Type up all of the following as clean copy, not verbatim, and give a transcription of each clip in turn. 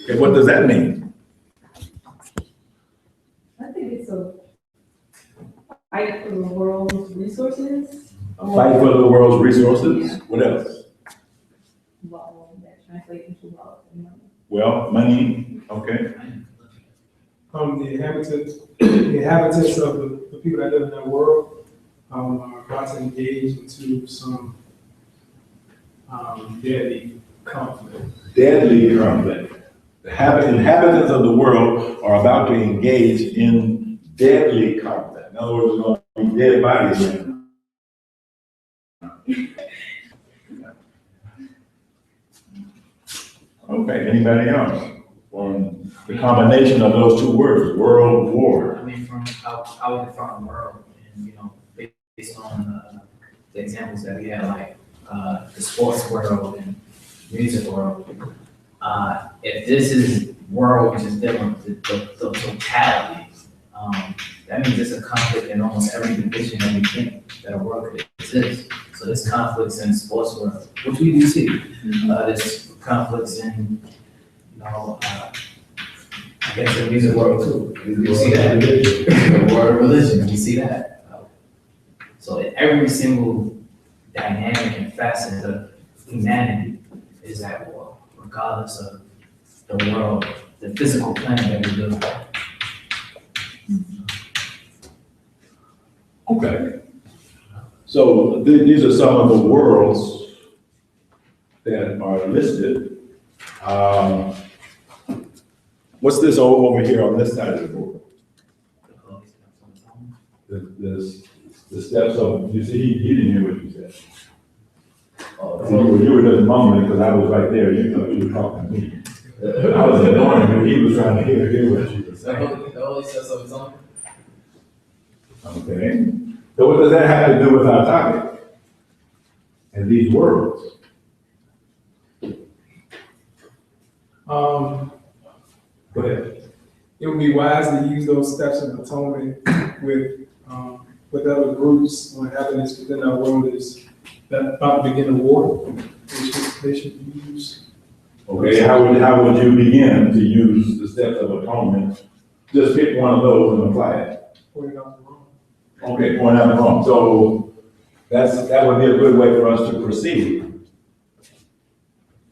Okay, what does that mean? I think it's a fight for the world's resources. A fight for the world's resources? Yeah. What else? Well, that translates into wealth and money. Well, money, okay. The inhabitants of the people that live in that world are about to engage into some deadly conflict. Deadly conflict. The inhabitants of the world are about to engage in deadly conflict. In other words, there's going to be dead bodies. Okay, anybody else? On the combination of those two words, world war. I mean, from I would define world, and based on the examples that we had, like the sports world and music world. If this is world, which is different, the totality, that means it's a conflict in almost every division that we think that a world could exist. So there's conflicts in the sports world, which we do see. There's conflicts in, I guess the music world too. We see that. The world of religion, we see that. So in every single dynamic and facet of humanity is at war, regardless of the world, the physical planet that we live on. Okay. So these are some of the worlds that are listed. What's this over here on this side of the board? The steps of, you see, he didn't hear what you said. You were just mumbling because I was right there. You thought you were talking to me. I was ignoring him. He was trying to hear what you were saying. The Holy steps of his own. Okay. So what does that have to do with our topic and these words? Go ahead. It would be wise to use those steps of atonement with other groups or inhabitants within our world is that about to begin a war. They should use. Okay, how would you begin to use the steps of atonement? Just pick one of those and apply it. Pointing out the wrong. Okay, point out the wrong. So that would be a good way for us to proceed.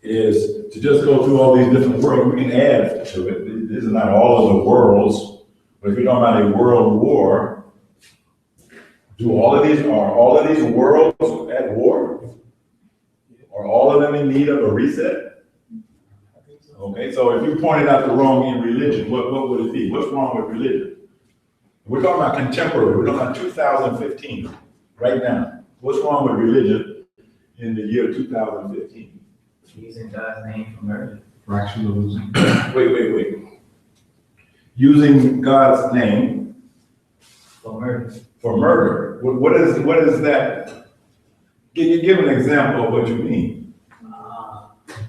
Is to just go through all these different worlds. We can add to it. This is not all of the worlds, but if you're talking about a world war, are all of these worlds at war? Are all of them in need of a reset? Okay, so if you pointed out the wrong in religion, what would it be? What's wrong with religion? We're talking about contemporary, we're talking about 2015, right now. What's wrong with religion in the year 2015? Using God's name for murder. Fractionalism. Wait. Using God's name For murder. for murder. What is that? Can you give an example of what you mean?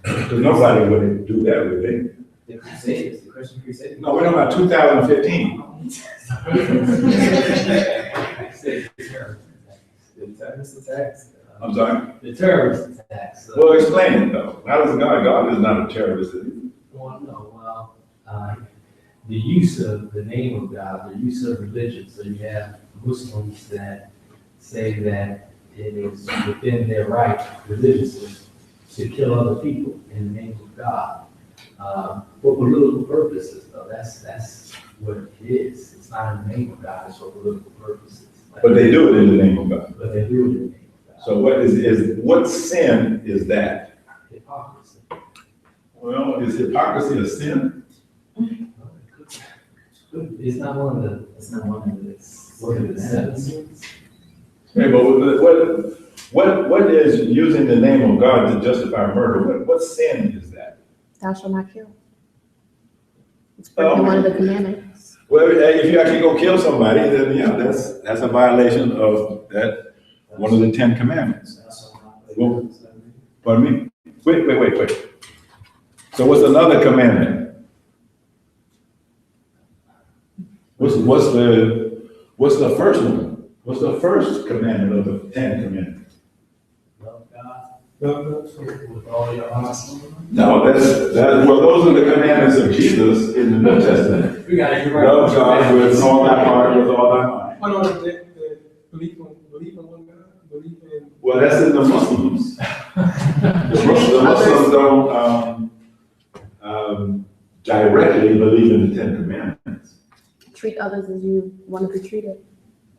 Because nobody would do that, would they? The Crusades, the Christian Crusades. No, we're talking about 2015. The terrorist attacks. I'm sorry? The terrorist attacks. Well, explain it though. How does God is not a terrorist, is he? Well, no, the use of the name of God, the use of religion. So you have Muslims that say that it is within their right religiously to kill other people in the name of God. For political purposes, though, that's what it is. It's not in the name of God, it's for political purposes. But they do it in the name of God. But they do it in the name of God. So what sin is that? Hypocrisy. Well, is hypocrisy a sin? It's not one of the, what are the seven sins? Hey, but what is using the name of God to justify murder? What sin is that? Thou shalt not kill. It's breaking one of the commandments. Well, if you actually go kill somebody, then yeah, that's a violation of that, one of the 10 commandments. Well, pardon me? Wait. So what's another commandment? What's the first one? What's the first commandment of the 10 commandments? Love God. With all your hearts. No, well, those are the commandments of Jesus in the New Testament. We gotta get Love God with all thy heart, with all thy mind. Oh, no, the belief in one God, belief in. Well, that's in the Muslims. The Muslims don't, directly believe in the Ten Commandments. Treat others as you want to be treated.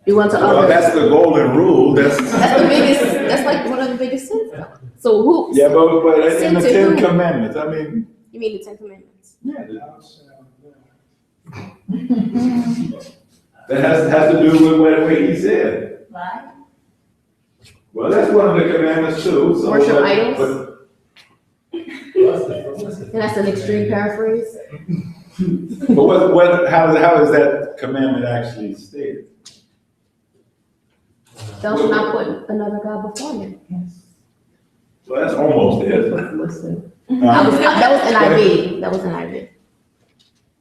You want to Well, others. that's the golden rule. That's the biggest, that's like one of the biggest sins. So who? Yeah, but in the Sin to Ten who? Commandments, I mean, You mean the Ten Commandments? yeah, Thou shalt not. that has to do with what he said. Right? Well, that's one of the commandments too. So Worship but- idols? but- And that's an extreme paraphrase. But how is that commandment actually stated? Thou shalt not put another God before me. Well, that's almost it. Listen, That was NIV. That was NIV.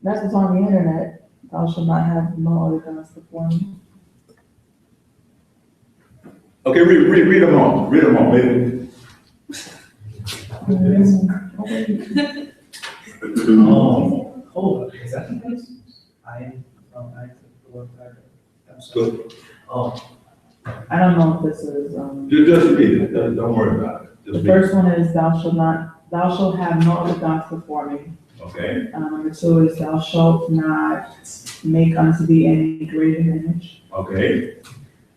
that's what's on the internet. Thou shalt not have no other gods before me. Okay, read them all. Read them all, maybe. Hold on, is that the case? I am, I took the one that. Good. Oh, I don't know if this is, Just read it. Don't worry about it. the Just read it. first one is thou shalt have no other gods before me. Okay, Number two is thou shalt not make unto thee any graven image. okay.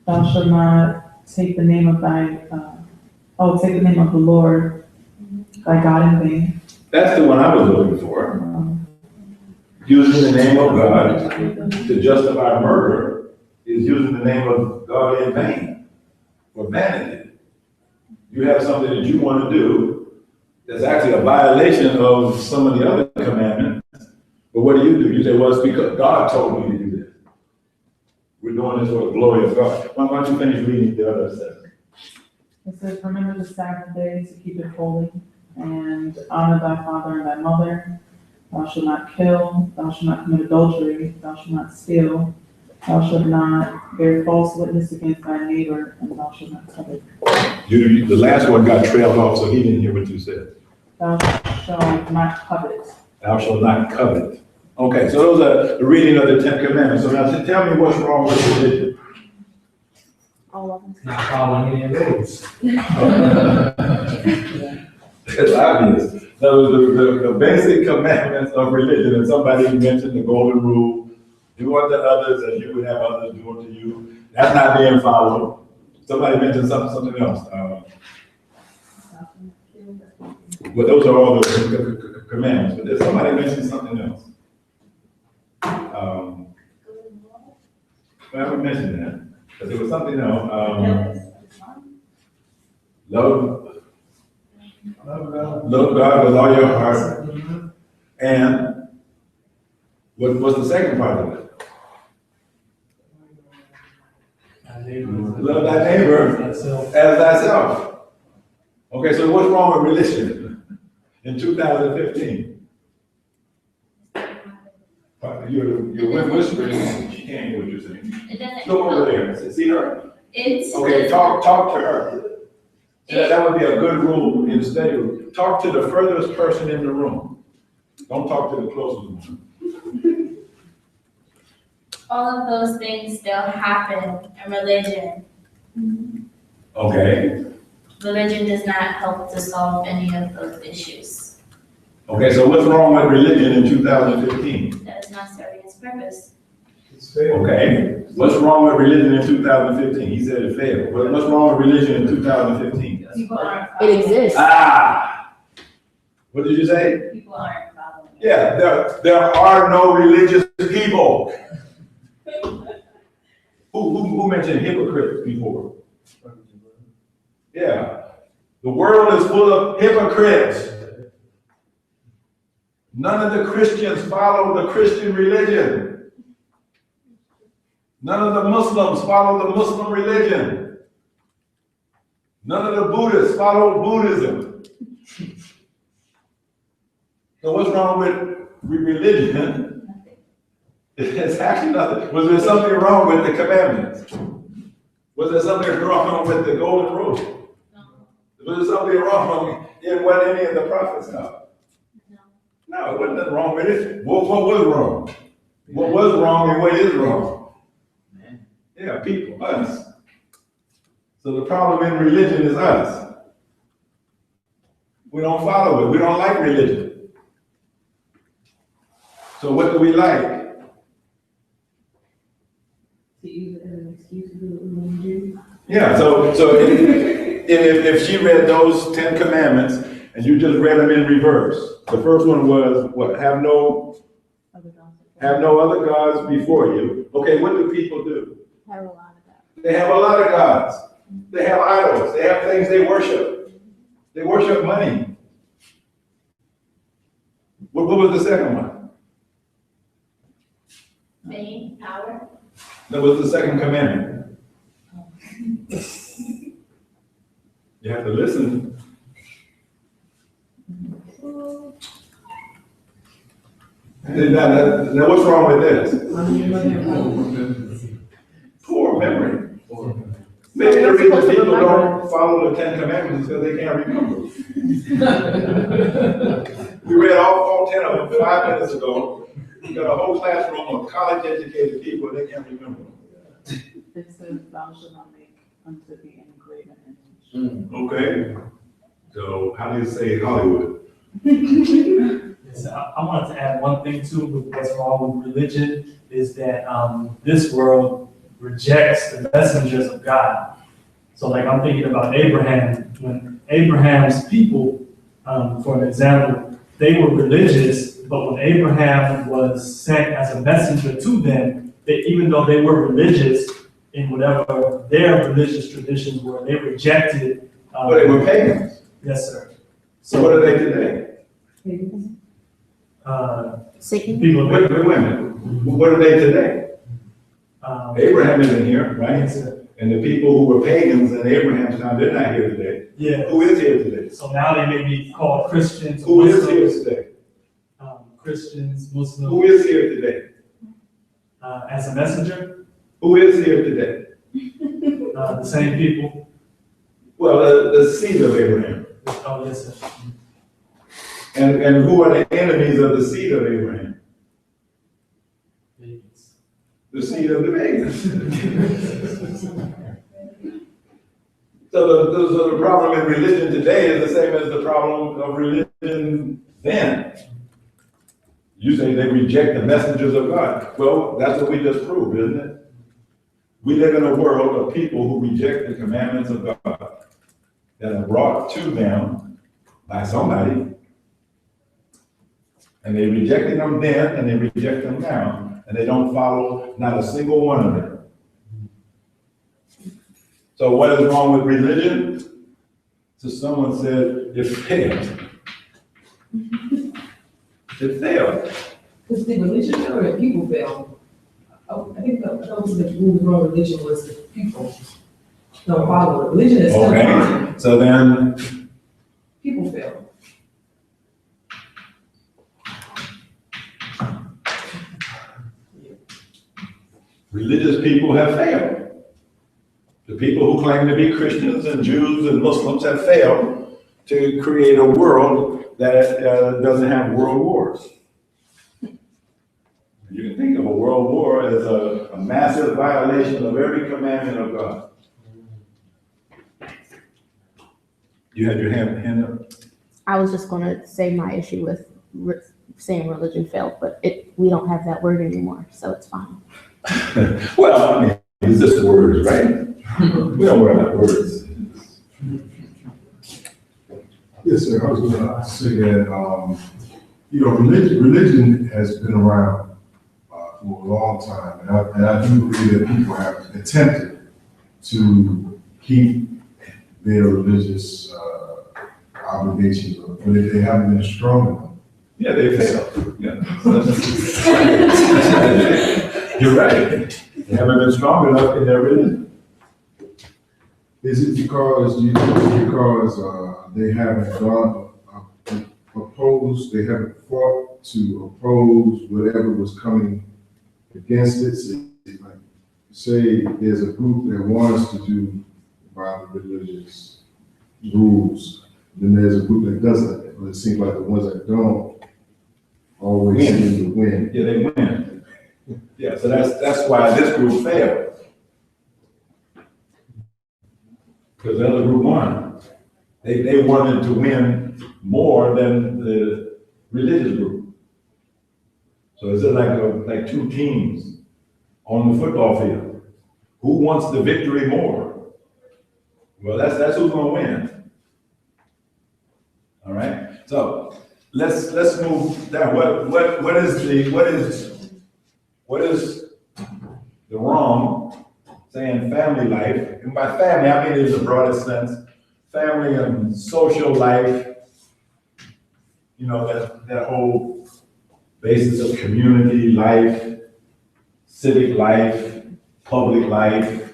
Thou shalt not take the name of take the name of the Lord thy God in vain. That's the one I was looking for. Um, Using the name of God to justify murder is using the name of God in vain for vanity. You have something that you want to do that's actually a violation of some of the other commandments. But what do? You say, well, it's because God told me to do this. We're doing this for the glory of God. Why don't you finish reading the other section? It says, remember the Sabbath day to keep it holy, and honor thy father and thy mother. Thou shalt not kill, thou shalt not commit adultery, thou shalt not steal, thou shalt not bear false witness against thy neighbor, and thou shalt not covet. The last one got trailed off, so he didn't hear what you said. Thou shalt not covet. Thou shalt not covet. Okay, so those are the reading of the Ten Commandments. So now tell me what's wrong with religion. All of them. Not following any of those. It's obvious. So the basic commandments of religion, and somebody mentioned the golden rule, do unto others as you would have others do unto you. That's not being followed. Somebody mentioned something else. Well, those are all the commandments, but there's somebody mentioned something else. Well, I haven't mentioned that, but there was something else. Love God with all your heart. And what's the second part of it? Love thy neighbor as thyself. Okay, so what's wrong with religion in 2015? You're whispering, she can't hear what you're saying. It doesn't. Look over there, see her? It's. Okay, talk to her. That would be a good rule in the study room. Talk to the furthest person in the room. Don't talk to the closest one. All of those things still happen in religion. Okay, Religion does not help to solve any of those issues. okay, so what's wrong with religion in 2015? That is not serving its purpose. It's fair. Okay, what's wrong with religion in 2015? He said it failed. What's wrong with religion in 2015? People aren't It following. exists. Ah! What did you say? People aren't following. Yeah, there are no religious people. Who mentioned hypocrites before? Yeah, the world is full of hypocrites. None of the Christians follow the Christian religion. None of the Muslims follow the Muslim religion. None of the Buddhists follow Buddhism. So what's wrong with religion? It's actually nothing. Was there something wrong with the commandments? Was there something wrong with the golden rule? No. Was there something wrong in what any of the prophets taught? No. No, it wasn't nothing wrong with it. What was wrong? What was wrong and what is wrong? Man. Yeah, people, us. So the problem in religion is us. We don't follow it. We don't like religion. So what do we like? To use it as an excuse to do what we want to do. Yeah, so if she read those 10 commandments and you just read them in reverse, the first one was what? Have no other gods before you. Okay, what do people do? Have a lot of that. They have a lot of gods. They have idols. They have things they worship. They worship money. What was the second one? Fame, power. That was the second commandment. You have to listen. Now what's wrong with this? Poor memory. Maybe the reason people don't follow the 10 commandments is because they can't remember. We read all 10 of them 5 minutes ago. We got a whole classroom of college-educated people, they can't remember. It says, thou shalt not make unto thee any graven image. Okay. So how do you say Hollywood? Yes, I wanted to add one thing too with what's wrong with religion is that this world rejects the messengers of God. So like I'm thinking about Abraham, when Abraham's people, for an example, they were religious, but when Abraham was sent as a messenger to them, even though they were religious in whatever their religious traditions were, they rejected. But they were pagans. Yes, sir. So what are they today? Satan? People. Wait a minute. What are they today? Abraham isn't here, right? Yes, sir. And the people who were pagans in Abraham's time, they're not here today. Yeah. Who is here today? So now they may be called Christians. Who is here Muslims, today? Christians, Muslims. Who is here today? As a messenger, Who is here today? the same people. Well, the seed of Abraham. Oh, yes, sir. And who are the enemies of the seed of Abraham? The seed of the pagans. So the problem in religion today is the same as the problem of religion then. You say they reject the messengers of God. Well, that's what we just proved, isn't it? We live in a world of people who reject the commandments of God that are brought to them by somebody. And they rejected them then and they reject them now. And they don't follow not a single one of them. So what is wrong with religion? So someone said, it failed. It failed. Because the religion failed or people failed? Oh, I think that was the rule of wrong religion was the people don't follow it. Religion is still fine. Okay, so then People failed. religious people have failed. The people who claim to be Christians and Jews and Muslims have failed to create a world that doesn't have world wars. You can think of a world war as a massive violation of every commandment of God. You had your hand up? I was just gonna say my issue with saying religion failed, but we don't have that word anymore, so it's fine. Well, I mean, it's just words, right? We don't worry about words. Yes, sir. I was going to say that, religion has been around for a long time, and I do agree that people have attempted to keep their religious obligations, but they haven't been strong enough. Yeah, they failed. Yeah. You're right. They haven't been strong enough in their religion. Is it because they haven't gone opposed? They haven't fought to oppose whatever was coming against it. So, like, say there's a group that wants to do by the religious, rules. Then there's a group that doesn't, but it seems like the ones that don't always seem to win. Yeah, they win. Yeah, so that's why this group failed. Because the other group won. They wanted to win more than the religious group. So it's like two teams on the football field. Who wants the victory more? Well, that's who's gonna win. All right, so let's move down. What is the wrong saying family life? And by family, I mean in the broadest sense, family and social life. You know, that whole basis of community life, civic life, public life.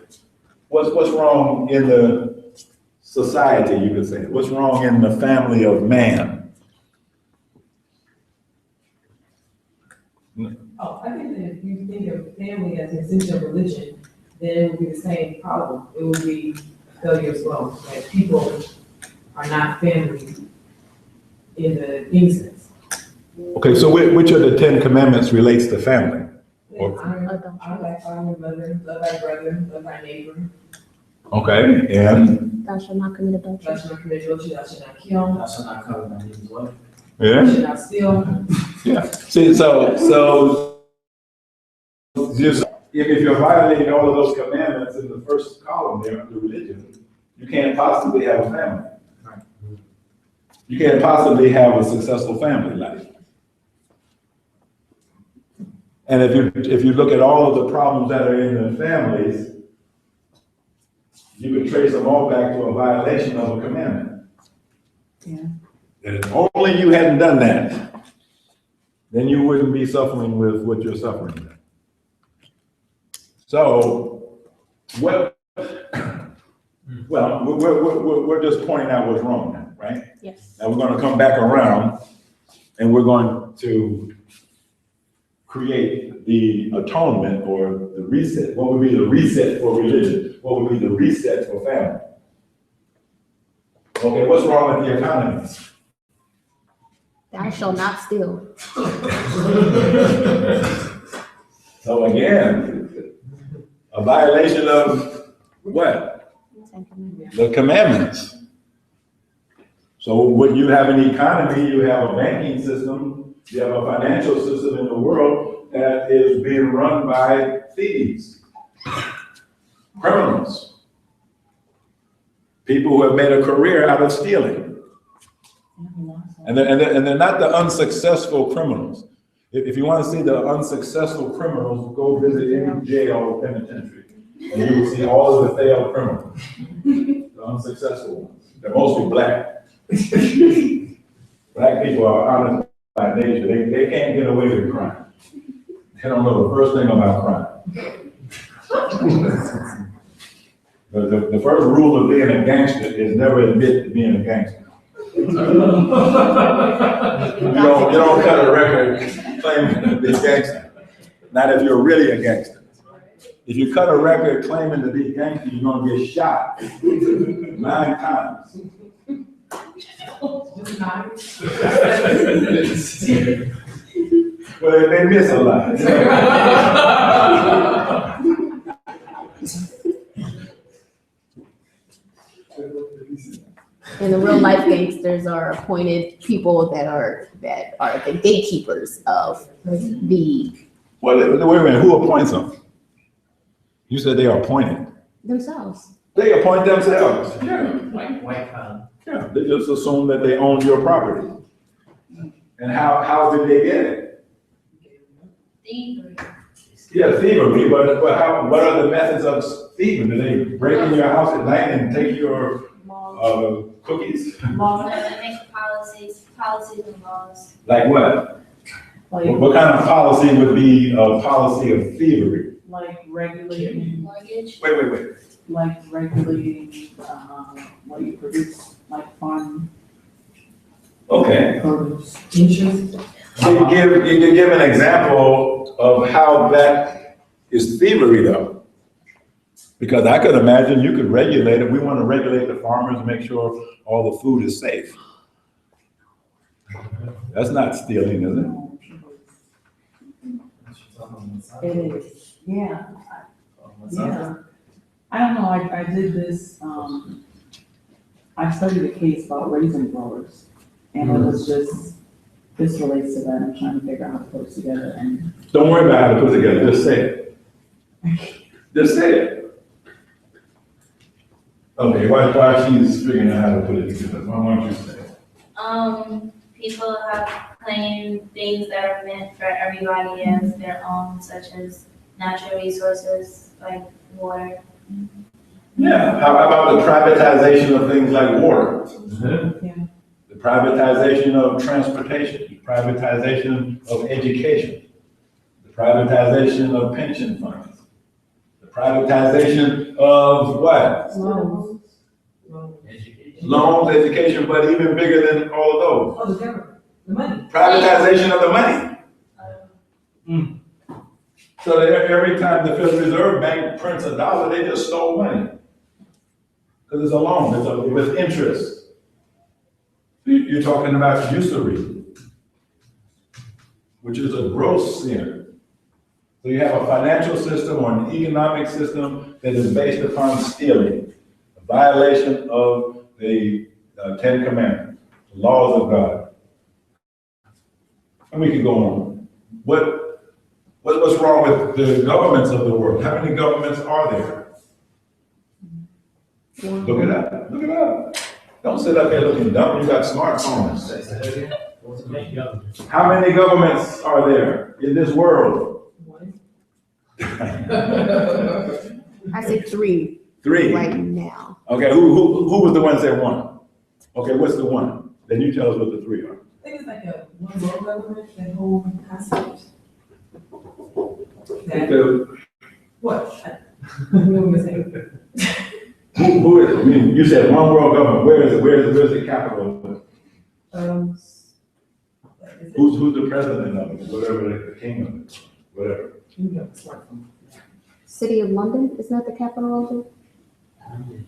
What's wrong in the society, you could say? What's wrong in the family of man? Oh, I think that if you think of family as an extension of religion, then it would be the same problem. It would be failure as well. Like people are not family in the sense. Okay, so which of the 10 commandments relates to family? Honor thy father and mother, love thy brother, love thy neighbor. Okay, and? Thou shalt not commit adultery. Thou shalt not commit adultery, thou shalt not kill, Thou shalt not covet thy neighbor's wife. thou Yeah, shalt not steal. yeah. See, so just, if you're violating all of those commandments in the first column there under religion, you can't possibly have a family. You can't possibly have a successful family life. And if you look at all of the problems that are in the families, you could trace them all back to a violation of a commandment. Yeah. And if only you hadn't done that, then you wouldn't be suffering with what you're suffering. So, well, we're just pointing out what's wrong now, right? Yes. Now we're going to come back around and we're going to create the atonement or the reset. What would be the reset for religion? What would be the reset for family? Okay, what's wrong with the economy? Thou shalt not steal. So again, a violation of what? The commandments. So when you have an economy, you have a banking system, you have a financial system in the world that is being run by thieves, criminals, people who have made a career out of stealing. And they're not the unsuccessful criminals. If you want to see the unsuccessful criminals, go visit any jail or penitentiary. And you will see all of the failed criminals, the unsuccessful ones. They're mostly black. Black people are honest by nature. They can't get away with crime. They don't know the first thing about crime. But the first rule of being a gangster is never admit to being a gangster. You don't cut a record claiming to be a gangster. Not if you're really a gangster. If you cut a record claiming to be a gangster, you're gonna get shot 9 times. Just nine. Well, they miss a lot. And the real life gangsters are appointed people that are the gatekeepers of the Well, wait a minute, who appoints them? You said they are appointed. themselves. They appoint themselves. Yeah. Like white collar. Yeah, they just assume that they own your property. And how did they get it? Thievery. Yeah, thievery, but what are the methods of thieving? Do they break in your house at night and take your cookies? No, they make policies and laws. Like what? Like, What kind of policy would be a policy of thievery? like regulating, Mortgage. Wait. like regulating, what you produce, like farm Okay. produce. Interest. So you can give an example of how that is thievery though. Because I could imagine you could regulate it. We want to regulate the farmers, make sure all the food is safe. That's not stealing, is it? It is, yeah. Yeah. I don't know, I did this, I studied a case about raisin growers, and it was just, this relates to that, I'm trying to figure out how to put it together, and Don't worry about how to put it together, just say it. Just say it. Okay, while she's figuring out how to put it together, why don't you say it? People have claimed things that are meant for everybody as their own, such as natural resources like water. Yeah, how about the privatization of things like water? yeah. The privatization of transportation, the privatization of education, the privatization of pension funds, the privatization of what? Loans. Loans, education, but even bigger than all of those. Oh, the government, the money. Privatization of the money. So that every time the Federal Reserve Bank prints a dollar, they just stole money. Because it's a loan, with interest. You're talking about usury, which is a gross sin. So you have a financial system or an economic system that is based upon stealing, a violation of the Ten Commandments, the laws of God. And we can go on. What's wrong with the governments of the world? How many governments are there? Look it up. Look it up. Don't sit up here looking dumb. You got smartphones. How many governments are there in this world? I said three Three. right now. Okay, who was the ones that won? Okay, what's the one? Then you tell us what the three are. I think it's like a one world government, that whole concept. That, what? What was it? Who is it? I mean, you said one world government. Where is it? Where's the capital of it? Who's the president of it? Whatever, the king of it, whatever. City of London, isn't that the capital of it?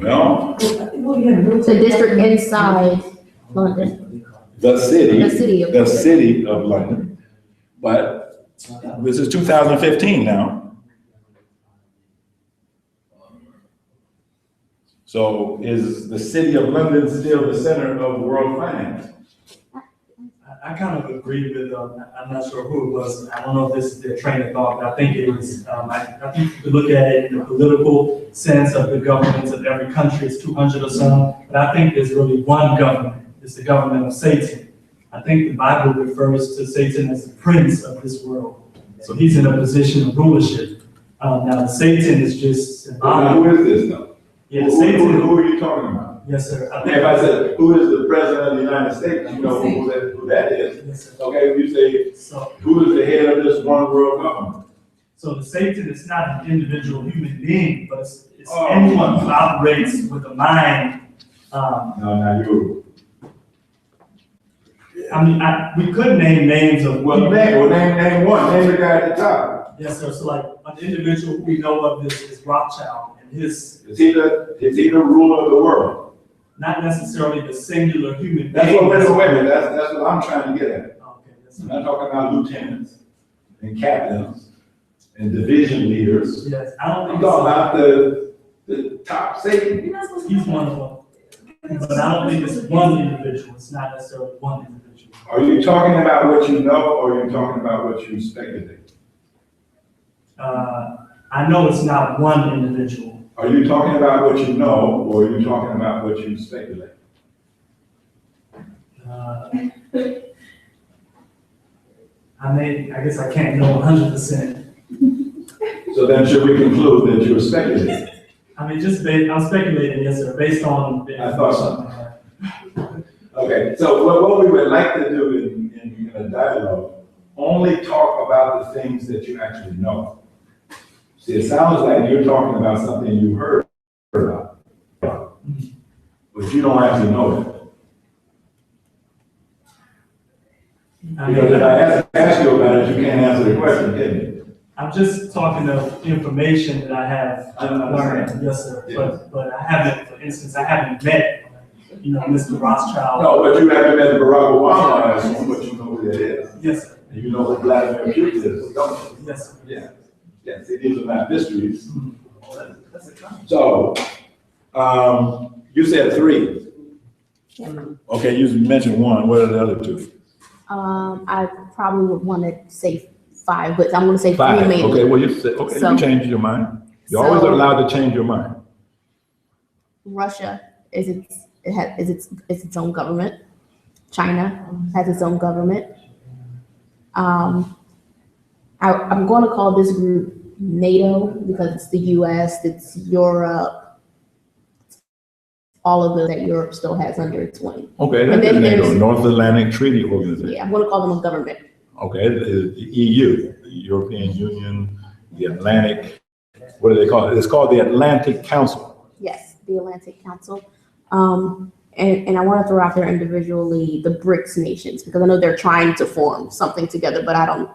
Well, The district inside London. the city The city of London. But this is 2015 now. So is the city of London still the center of world finance? I kind of agree with, I'm not sure who it was, I don't know if this is their train of thought, but I think it was, I think you could look at it in the political sense of the governments of every country, it's 200 or so, but I think there's really one government, it's the government of Satan. I think the Bible refers to Satan as the prince of this world, so he's in a position of rulership. Now, Satan is just symbolic. Who is this though? Yeah, Satan. Who are you talking about? Yes, sir. I If think, I said, who is the president of the United States, you know who that is. yes, sir. Okay, if you say, So, who is the head of this one world government? so the Satan is not an individual human being, but it's Oh. anyone who operates with a mind. No, you. I mean, we could name names of, Well, name one, name the guy at the top. yes, sir. So like an individual we know of is Rothschild, and his, Is he the ruler of the world? not necessarily the singular human being. That's what, wait a minute, that's what I'm trying to get at. Okay, yes, I'm sir. not talking about lieutenants and captains and division leaders. Yes, I don't I'm think talking it's, about the top Satan. he's one of them. But I don't think it's one individual, it's not necessarily one individual. Are you talking about what you know, or are you talking about what you speculate? I know it's not one individual. Are you talking about what you know, or are you talking about what you speculate? I guess I can't know 100%. So then should we conclude that you're speculating? I mean, I'm speculating, yes, sir, based on. I thought so. Okay, so what we would like to do in a dialogue, only talk about the things that you actually know. See, it sounds like you're talking about something you heard about, but you don't actually know it. I Because mean, if I ask you about it, you can't answer the question, can you? I'm just talking of information that I have I understand. learned, yes, sir. Yes. But I haven't, for instance, I haven't met, Mr. Rothschild. No, but you haven't met Barack Obama, I assume, but you know who that is. Yes, sir. And you know who Vladimir Putin is, don't you? Yes, sir. Yeah. Yes, these are not mysteries. That's a comment. So, you said 3. Yeah. Okay, you mentioned 1. What are the other 2? I probably would want to say 5, but I'm going to say 3 5. maybe. Okay, well, you said, okay, So- you changed your mind. You're always So- allowed to change your mind. Russia is its own government. China has its own government. I'm going to call this group NATO because it's the U.S., it's Europe, all of those that Europe still has under its wing. Okay, And that's then the NATO, there's- North Atlantic Treaty Organization. Yeah, I'm going to call them a government. Okay, the EU, the European Union, the Atlantic, what do they call it? It's called the Atlantic Council. Yes, the Atlantic Council. And I want to throw out there individually the BRICS nations because I know they're trying to form something together, but I don't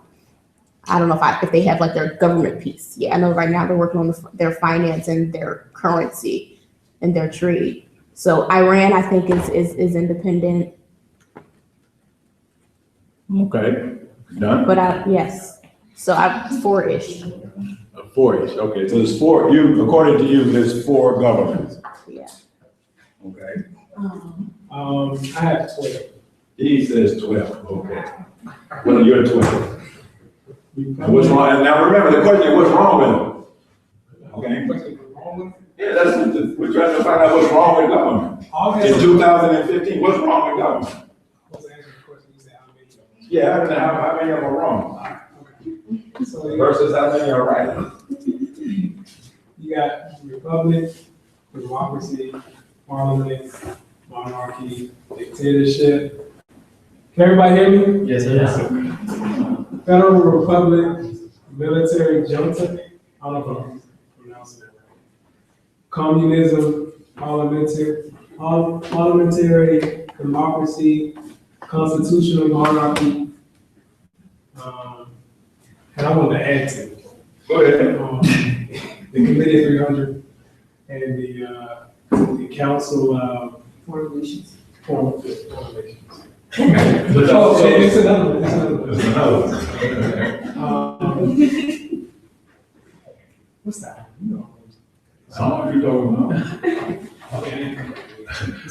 know if they have like their government piece. Yeah, I know right now they're working on their finance and their currency and their trade. So Iran, I think, is independent. Okay, done? But yes, so I'm 4-ish. 4-ish, okay, so there's 4, according to you, there's 4 governments. Yeah. Okay. I have 12. He says 12, okay. Well, you're 12. And what's wrong, and now remember, the question is, what's wrong with them? Okay? Yeah, we're trying to find out what's wrong with government. In 2015, what's wrong with government? Yeah, I don't know how many of them are wrong So versus how many are right. you got republic, democracy, parliament, monarchy, dictatorship. Can everybody hear me? Yes, sir. Federal republic, military junta. I don't know if I'm pronouncing that right. Communism, parliamentary democracy, constitutional monarchy. And I want to add to it. Go ahead. The Committee 300 and the Council of Foreign relations. Foreign Relations. But Oh, so- it's another one, it's another one. There's another one. What's that? You know. Some you don't know. Okay.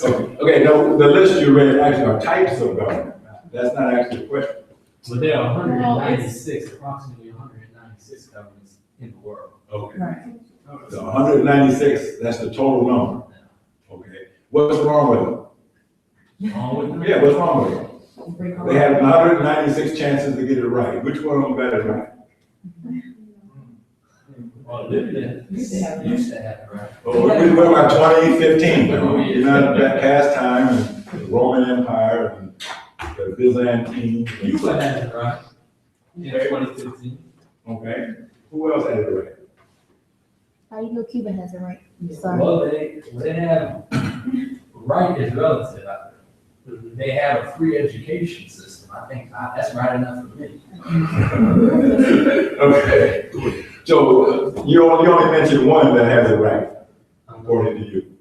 Okay, no, the list you read actually are types of government. That's not actually a question. But there are 196, approximately 196 governments in the world. Okay. Right. So 196, that's the total number. Okay. What's wrong with them? All with them? Yeah, what's wrong with them? They had 196 chances to get it right. Which one of them got it right? Well, Libya used to have it, right? Oh, we went about 2015. You know, that past time, and the Roman Empire, and the Byzantine. Cuba had it, right? In 2015. Okay. Who else had it right? How do you know Cuba has it right? Sorry. Well, they have, right is relative. They have a free education system. I think that's right enough for me. Okay. So you only mentioned one that has it right, according to you.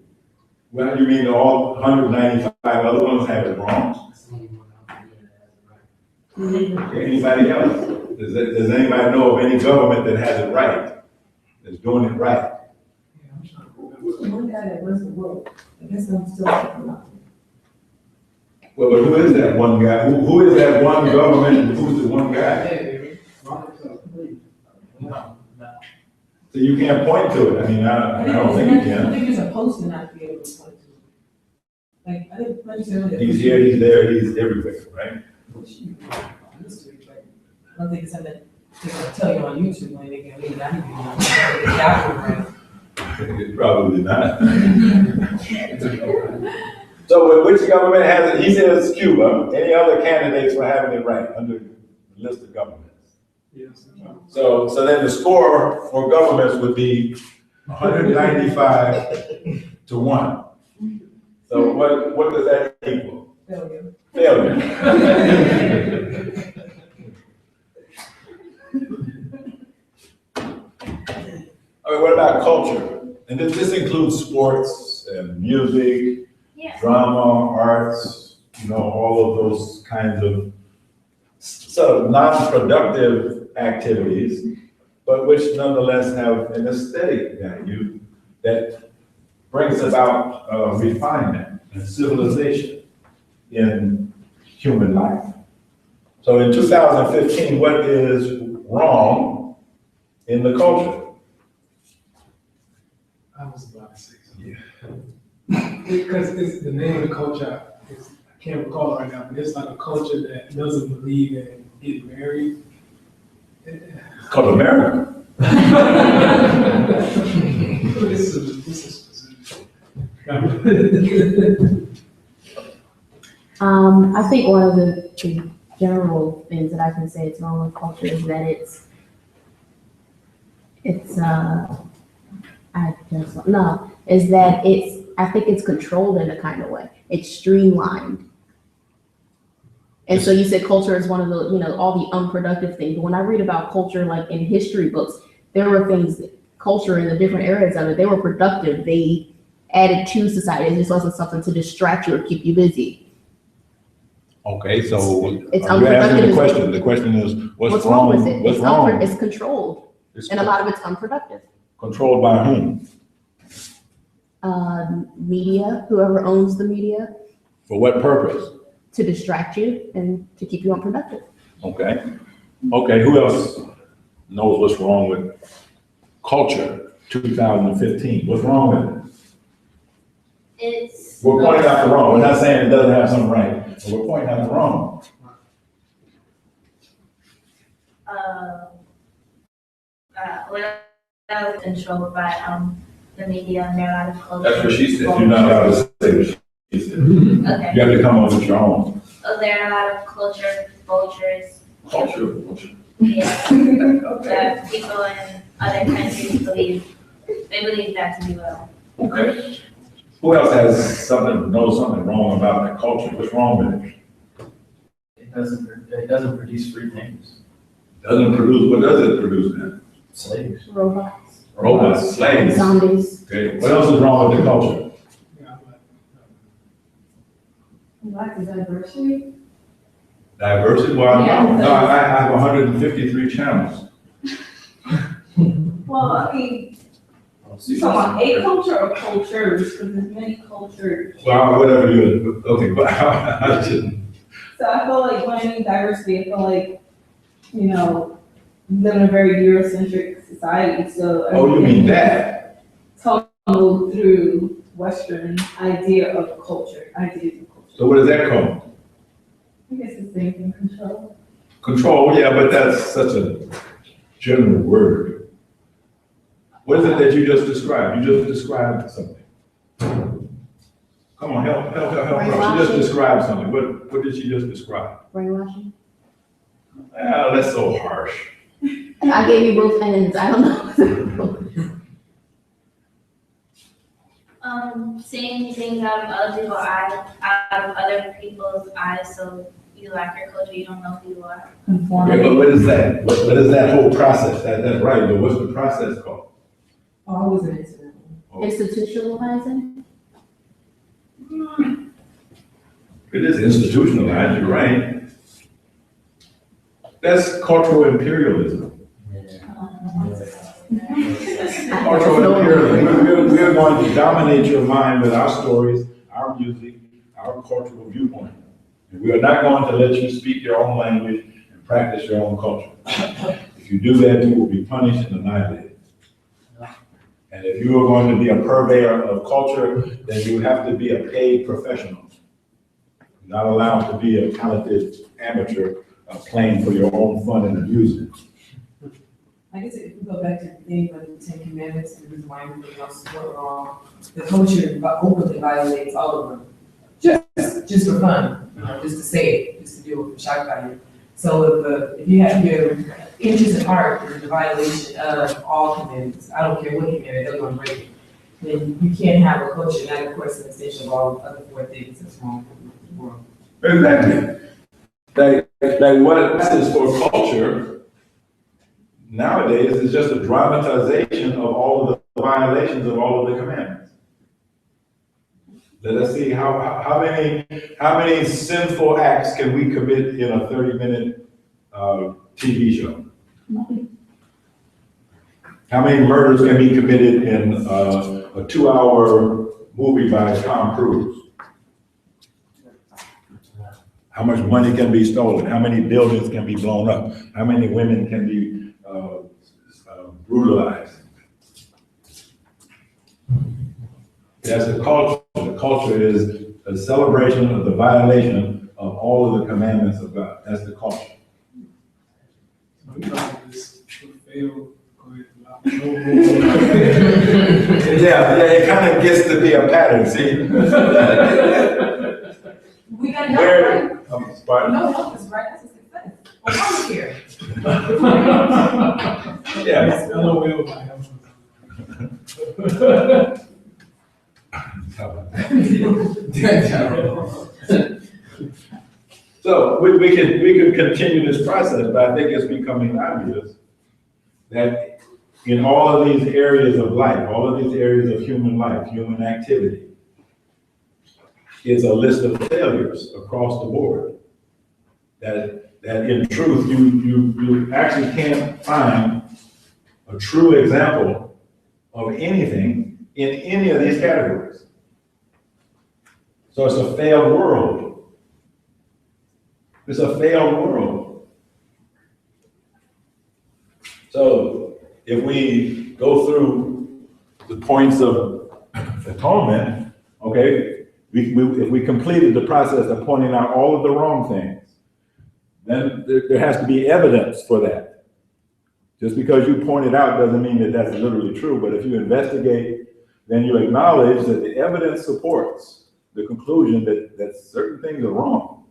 Well, you mean all 195 other ones have it wrong? That's the only one I'm familiar that has it right. Okay, anybody else? Does anybody know of any government that has it right, that's doing it right? One guy that runs the world. I guess I'm still talking about. Well, but who is that one guy? Who is that one government and who's the one guy? No. So you can't point to it. I mean, I don't think you I can. think you're supposed to not be able to point to it. Like, I think, like you said earlier. He's here, he's there, he's everywhere, right? I don't think it's something that they're gonna tell you on YouTube when they can leave. I think it's documented. Probably not. So which government has it? He says Cuba. Any other candidates for having it right under the list of governments? Yes. So then the score for governments would be 195 to 1. So what does that equal? Failure. Failure. about culture? And this includes sports and music, Yeah. drama, arts, all of those kinds of sort of non-productive activities, but which nonetheless have an aesthetic value that brings about refinement and civilization in human life. So in 2015, what is wrong in the culture? I was about to say something. Because it's the name of the culture, I can't recall it right now, but it's like a culture that doesn't believe in getting married. It's called America. This is specific. I think one of the general things that I can say it's wrong with culture is that I think it's controlled in a kind of way. It's streamlined. And so you said culture is one of the, all the unproductive things. But when I read about culture, like in history books, there were things, culture in the different areas of it, they were productive. They added to society. It just wasn't something to distract you or keep you busy. Okay, so It's you're asking the unproductive. question. The question is, what's wrong wrong? with it? What's wrong? It's controlled, and a lot of it's unproductive. Controlled by whom? Media, whoever owns the media, For what purpose? to distract you and to keep you unproductive. Okay. Okay, who else knows what's wrong with culture 2015? What's wrong with it? We're pointing out the wrong. We're not saying it doesn't have something right, but we're pointing out the wrong. Well, that was controlled by, the media and their lot of culture. That's what she said. You're not allowed to say what she said. Okay. You have to come up with your own. There are a lot of culture vultures. Culture. Yeah. Okay. That people in other countries believe that to be well. Okay. Who else knows something wrong about the culture? What's wrong with it? It doesn't produce free thinkers. Doesn't produce, what does it produce then? Slaves. Robots, Robots, slaves. zombies. Okay, what else is wrong with the culture? Lack of diversity? Diversity? Well, Yeah. no, I have 153 channels. Well, I mean, you talking about a culture or cultures, because there's many cultures. Well, whatever you, okay, but I shouldn't. So I feel like when I mean diversity, I feel like, we live in a very Eurocentric society, so. Oh, you mean that? Tunneled through Western ideas of culture. So what does that call? I guess it's the same thing, control. Control, yeah, but that's such a general word. What is it that you just described? You just described something. Come on, help. She just described something. What did she just describe? Brainwashing. That's so harsh. I gave you both ends. I don't know. Seeing things out of other people's eyes, out of other people's eyes, so you lack your culture, you don't know who you are. Okay, but what is that? What is that whole process? That's right, but what's the process called? Oh, I wasn't into that one. Institutionalizing. It is institutionalized, you're right. That's cultural imperialism. Cultural imperialism. We're going to dominate your mind with our stories, our music, our cultural viewpoint. And we are not going to let you speak your own language and practice your own culture. If you do that, you will be punished and annihilated. And if you are going to be a purveyor of culture, then you have to be a paid professional. You're not allowed to be a talented amateur playing for your own fun and amusement. I guess if we go back to the thing like the Ten Commandments and the reason why everything else is going wrong, the culture openly violates all of them. Just for fun, just to say it, just to deal with the shock value. So if you have your interest in art is the violation of all commandments, I don't care what commandment, they're gonna break it. Then you can't have a culture, and that of course an extension of all the other four things that's wrong with the world. Exactly. Like what is for culture nowadays is just a dramatization of all of the violations of all of the commandments. Let us see how many sinful acts can we commit in a 30-minute TV show? How many murders can be committed in a 2-hour movie by Tom Cruise? How much money can be stolen? How many buildings can be blown up? How many women can be brutalized? That's the culture. The culture is a celebration of the violation of all of the commandments of God. That's the culture. Yeah, it kind of gets to be a pattern, see? We got help, right? Pardon? No help is right, that's a success. Well, I'm here. Yeah. LOL by help. So we could continue this process, but I think it's becoming obvious that in all of these areas of life, all of these areas of human life, human activity, is a list of failures across the board. That in truth, you actually can't find a true example of anything in any of these categories. So it's a failed world. It's a failed world. So if we go through the points of atonement, okay, if we completed the process of pointing out all of the wrong things, then there has to be evidence for that. Just because you point it out doesn't mean that that's literally true, but if you investigate, then you acknowledge that the evidence supports the conclusion that certain things are wrong.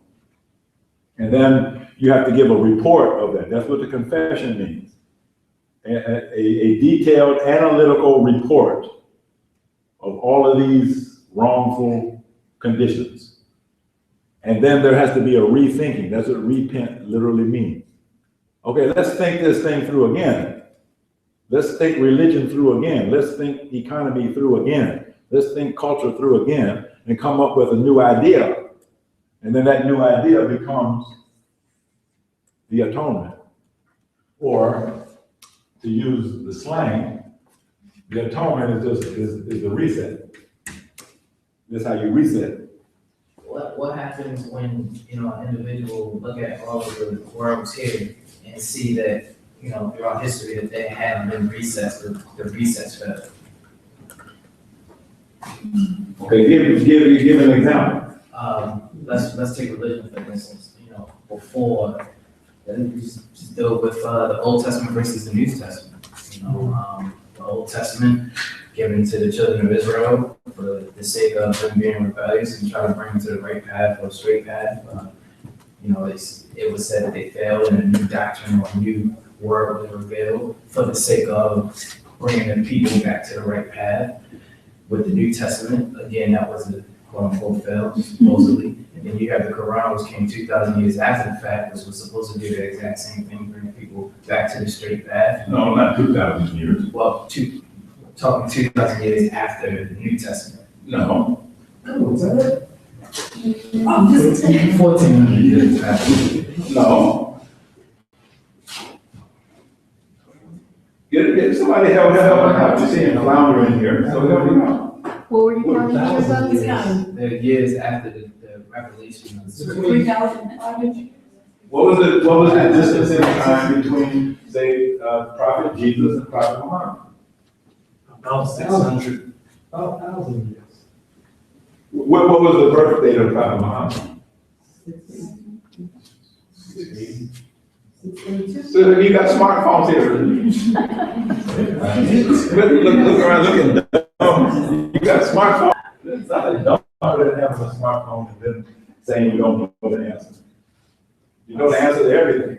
And then you have to give a report of that. That's what the confession means. A detailed analytical report of all of these wrongful conditions. And then there has to be a rethinking. That's what repent literally means. Okay, let's think this thing through again. Let's think religion through again. Let's think economy through again. Let's think culture through again and come up with a new idea. And then that new idea becomes the atonement. Or, to use the slang, the atonement is the reset. That's how you reset. What happens when, an individual look at all of the worlds here and see that, throughout history that they haven't been recessed, the recess failed? Okay, give an example. Let's take religion for instance. Before, just deal with the Old Testament versus the New Testament. The Old Testament given to the children of Israel for the sake of them being rebellious and trying to bring them to the right path or straight path. It was said that they failed, and a new doctrine or a new word was revealed for the sake of bringing the people back to the right path. With the New Testament, again, that was a quote unquote fail, supposedly. And then you have the Quran, which came 2,000 years after the fact, which was supposed to do the exact same thing, bring people back to the straight path. No, not 2,000 years. Well, talking 2,000 years after the New Testament. No. Oh, is that it? 1,400 years after. No. Get somebody help out. You're seeing a flounder in here, so help me out. What were you counting years of? The years after the revelation of the 3,500. What was the distance in time between, say, Prophet Jesus and Prophet Muhammad? About 600, about 1,000 years. What was the birth date of Prophet Muhammad? 632. So you got smartphones here. Look around, looking dumb. You got smartphones. It's not dumb than having a smartphone and then saying you don't know the answer. You know the answer to everything.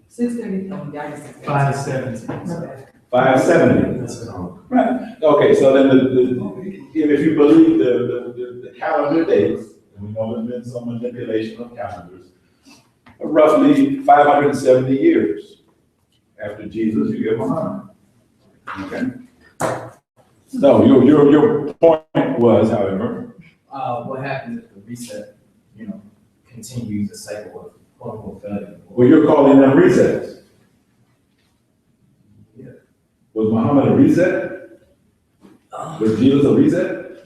630, oh, yeah, I guess 630. 570. Okay. 570. Right. Okay, so then if you believe the calendar dates, and we know there's been some manipulation of calendars, roughly 570 years after Jesus, you get Muhammad. Okay? So your point was, however, What happens if the reset, continues the cycle of quote unquote failure? well, you're calling them resets. Yeah. Was Muhammad a reset? Was Jesus a reset?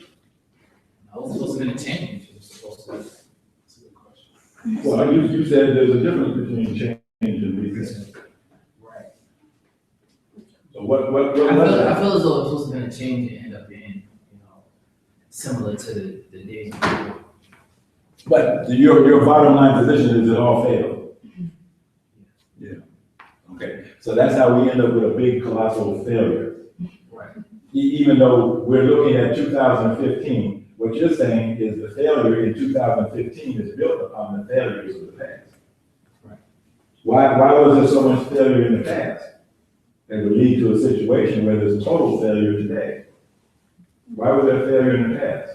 I was supposed to be a change. It was supposed to. That's a good question. Well, you said there's a difference between change and reset. Right. So what I was feel that? as though it's supposed to be a change and end up being, similar to the days before. But your bottom line position is it all failed? Yeah. Okay, so that's how we end up with a big colossal failure. Right. Even though we're looking at 2015, what you're saying is the failure in 2015 is built upon the failures of the past. Right. Why was there so much failure in the past that would lead to a situation where there's total failure today? Why was there failure in the past?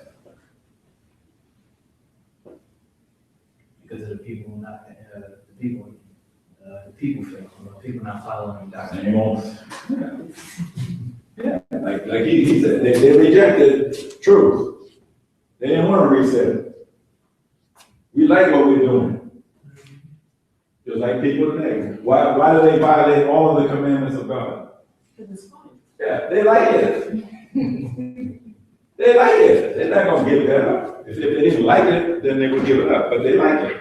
Because of the people not, the people fail, people not following the doctrine. Same old. Yeah, like he said, they rejected truth. They didn't want to reset. We like what we're doing. Just like people today. Why do they violate all of the commandments of God? Because it's fun. Yeah, they like it. They like it. They're not gonna give that up. If they didn't like it, then they would give it up, but they like it.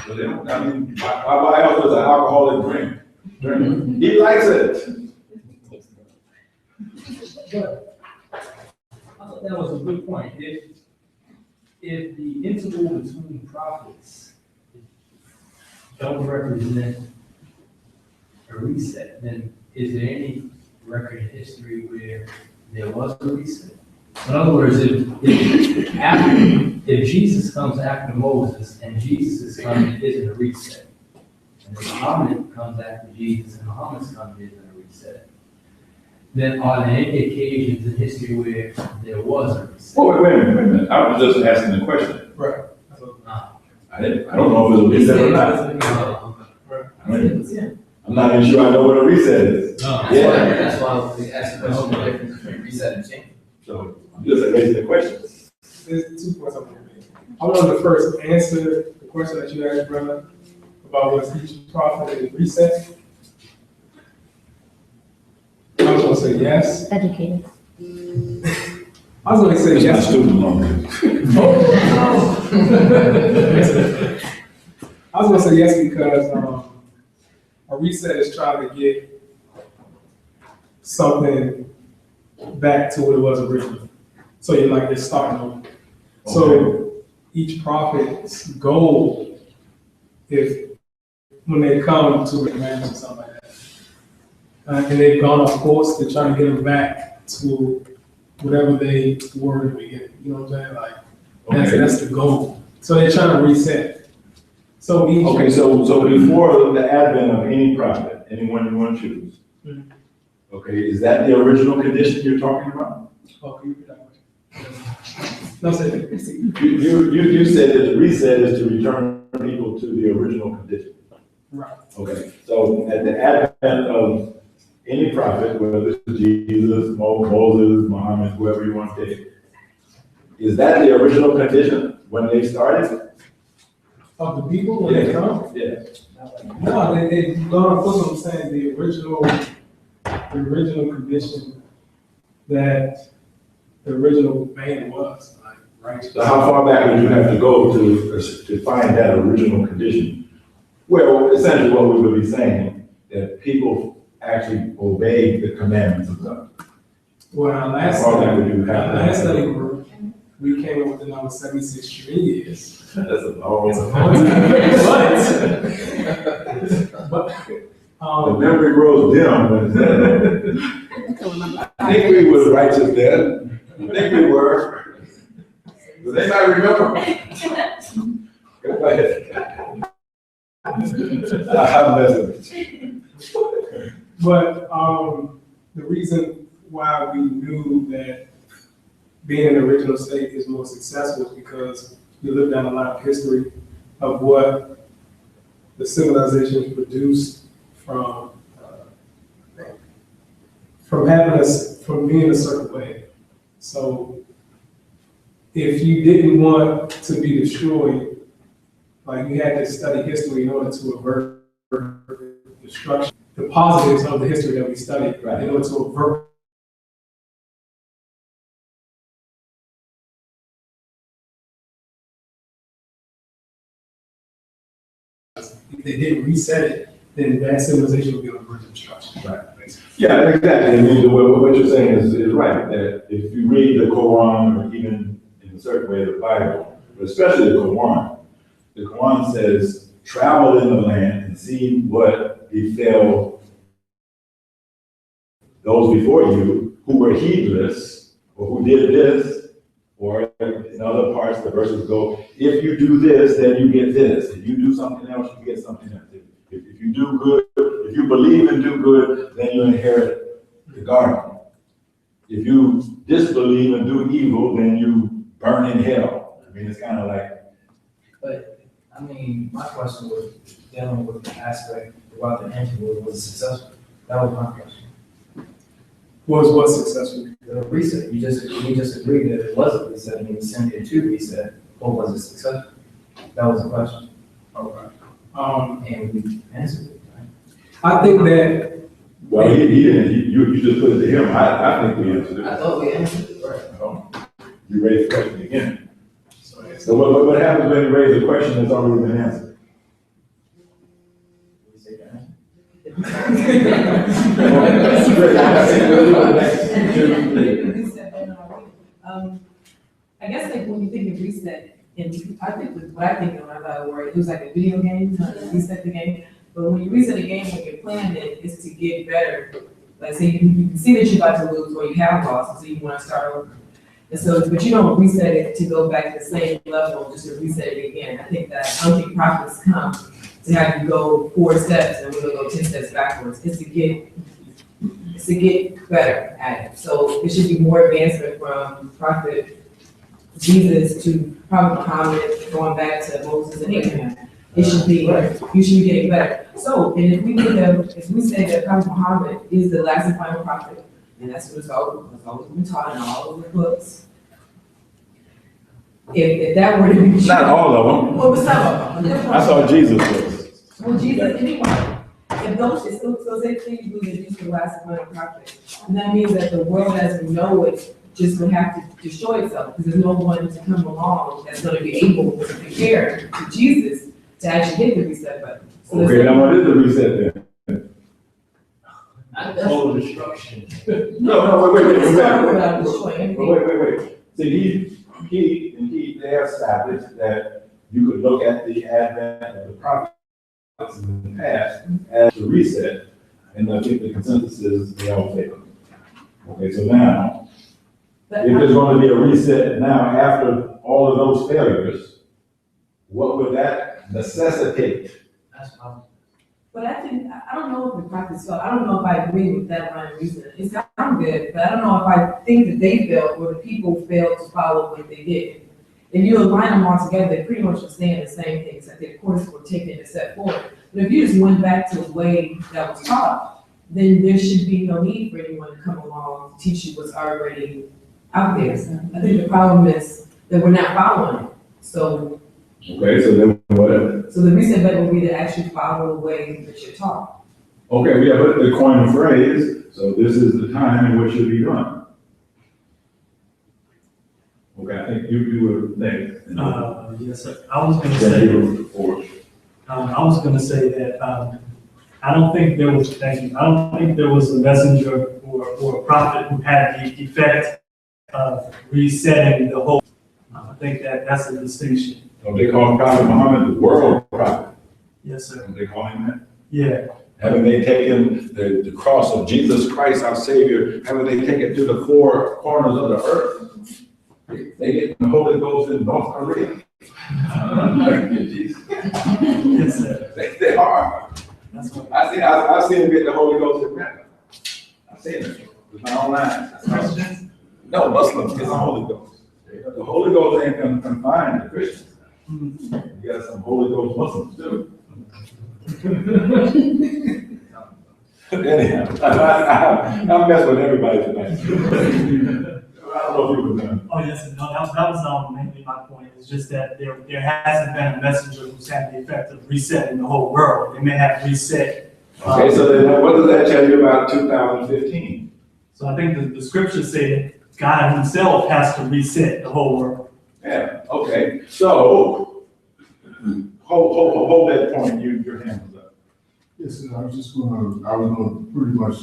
So they don't, I mean, why else does an alcoholic drink? He likes it. But I thought that was a good point. If the interval between prophets don't represent a reset, then is there any record in history where there was a reset? In other words, if Jesus comes after Moses and Jesus' coming isn't a reset, and if Muhammad comes after Jesus and Muhammad's coming isn't a reset, then are there any occasions in history where there was a reset? Oh, wait a minute. I was just asking the question. Right. I don't know if it was a reset or not. I'm not even sure I know what a reset is. That's why we asked the question, the difference between reset and change. So I'm just raising the question. There's 2 points I'm gonna make. I want to first answer the question that you asked, brother, about was each prophet a reset. I was gonna say yes. Educated. I was gonna say It's my yes. student loan. I was gonna say yes because a reset is trying to get something back to what it was originally. So you're starting over. So each prophet's goal, when they come to commandments or something like that, and they've gone off course, they're trying to get them back to whatever they were in the beginning. You know what I'm saying? That's the goal. So they're trying to reset. So So before the advent of any prophet, anyone you want to choose, okay, is that the original condition you're talking about? Oh, can you repeat that question? No, say it. You said that the reset is to return people to the original condition. Right. Okay, so at the advent of any prophet, whether it's Jesus, Moses, Muhammad, whoever you want to take, is that the original condition when they started? Of the people when they come? Yeah. No, they've gone off course. I'm saying the original condition that the original man was, like, right? So how far back would you have to go to find that original condition? Well, essentially what we would be saying, that people actually obeyed the commandments of God. Well, our last How far back would you have to last study group, we came up with the number 76 trillion years. That's a long But, the memory grows dim when it's that. I think we were righteous then. I think we were. Does anybody remember? Go ahead. I'm messing with you. But the reason why we knew that being in the original state is more successful is because we live down a line of history of what the civilizations produced from having us, from being a certain way. So if you didn't want to be destroyed, like you had to study history in order to avert destruction. The positives of the history that we studied in order to avert. If they didn't reset it, then that civilization would be on the verge of destruction. Right. Basically. Yeah, exactly. I mean, what you're saying is right, that if you read the Quran, or even in a certain way the Bible, but especially the Quran says, travel in the land and see what befell those before you who were heedless, or who did this, or in other parts the verses go, if you do this, then you get this. If you do something else, you get something else. If you do good, if you believe and do good, then you inherit the garden. If you disbelieve and do evil, then you burn in hell. I mean, it's kind of like. But, I mean, my question was dealing with the aspect about the entry was it successful? That was my question. Was successful? The reset, you just agreed that it wasn't reset, and you were sending it to reset, or was it successful? That was the question. Okay. And we answered it, right? I think that. Well, he didn't. You just put it to him. I think we answered it. I thought we answered it, right? You raised the question again. So what happens when you raise a question that's already been answered? We say that. I guess like when you think of reset, and I think with what I think of when I thought it was like a video game, so you reset the game. But when you reset a game, when you're playing it, it's to get better. Like say you can see that you're about to lose or you have lost, and so you want to start over. And so, but you don't reset it to go back to the same level, just to reset it again. I don't think prophets come to have you go 4 steps and we're gonna go 10 steps backwards. It's to get better at it. So it should be more advancement from Prophet Jesus to Prophet Muhammad, going back to Moses and Abraham. It should be, you should be getting better. So, and if we say that Prophet Muhammad is the last and final prophet, and that's what it's always been taught in all of the books. If that were to be true. Not all of them. Well, some of them. I saw Jesus first. Well, Jesus, anyway. If those, it's so say things believe that he's the last and final prophet. And that means that the world as we know it just would have to destroy itself, because there's no one to come along that's gonna be able to compare to Jesus to actually hit the reset button. So Okay, now what is the reset then? Total destruction. No, wait. It's not about destroying everything. Wait. See, they established that you could look at the advent of the prophets in the past as a reset, and I think the consensus is they all failed. Okay, so now, if there's going to be a reset now after all of those failures, what would that necessitate? That's what I was. But I don't know if the prophets felt, I don't know if I agree with that line of reasoning. It sounds good, but I don't know if I think that they failed or the people failed to follow what they did. If you align them all together, they pretty much are saying the same things, that they, of course, were taking a step forward. But if you just went back to the way that was taught, then there should be no need for anyone to come along to teach you what's already out there. I think the problem is that we're not following it. So Okay, so then what? So the reset button will be to actually follow the way that you're taught. Okay, we have the coin of phrase, so this is the time in which you'll be done. Okay, I think you were next. Yes, sir. I was gonna say that, I don't think there was a messenger or a prophet who had the effect of resetting the whole. I think that's a distinction. So they call Prophet Muhammad the world prophet. Yes, sir. They call him that? Yeah. Haven't they taken the cross of Jesus Christ, our Savior, haven't they taken it to the 4 corners of the earth? They get the Holy Ghost in North Korea. Yes, sir. They are. That's what. I've seen them get the Holy Ghost in America. I've seen it with my own eyes. No, Muslims get the Holy Ghost. The Holy Ghost ain't confined to Christians. You got some Holy Ghost Muslims too. Anyhow, I mess with everybody tonight. I don't know if you were done. Oh, yes, and no, that was mainly my point. It's just that there hasn't been a messenger who's had the effect of resetting the whole world. They may have reset. Okay, so then what does that tell you about 2015? So I think the scriptures say God himself has to reset the whole world. Yeah, okay, so, hold that point, your hand was up. Yes, I was gonna pretty much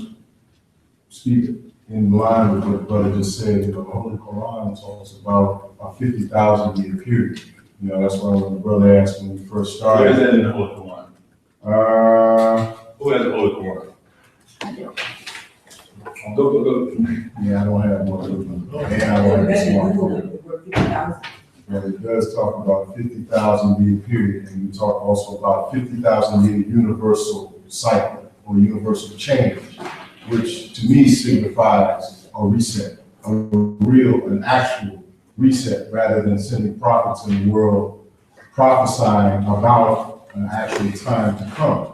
speak in line with what the brother just said. You know, the Holy Quran talks about a 50,000 year period. You know, that's why when the brother asked when we first Where is started. that in the Holy Quran? Who has the Holy Quran? Go. Yeah, I don't have one of them. And I don't have this one. But it does talk about a 50,000 year period, and we talk also about a 50,000 year universal cycle or universal change, which to me signifies a reset, an actual reset, rather than sending prophets in the world prophesying about an actual time to come.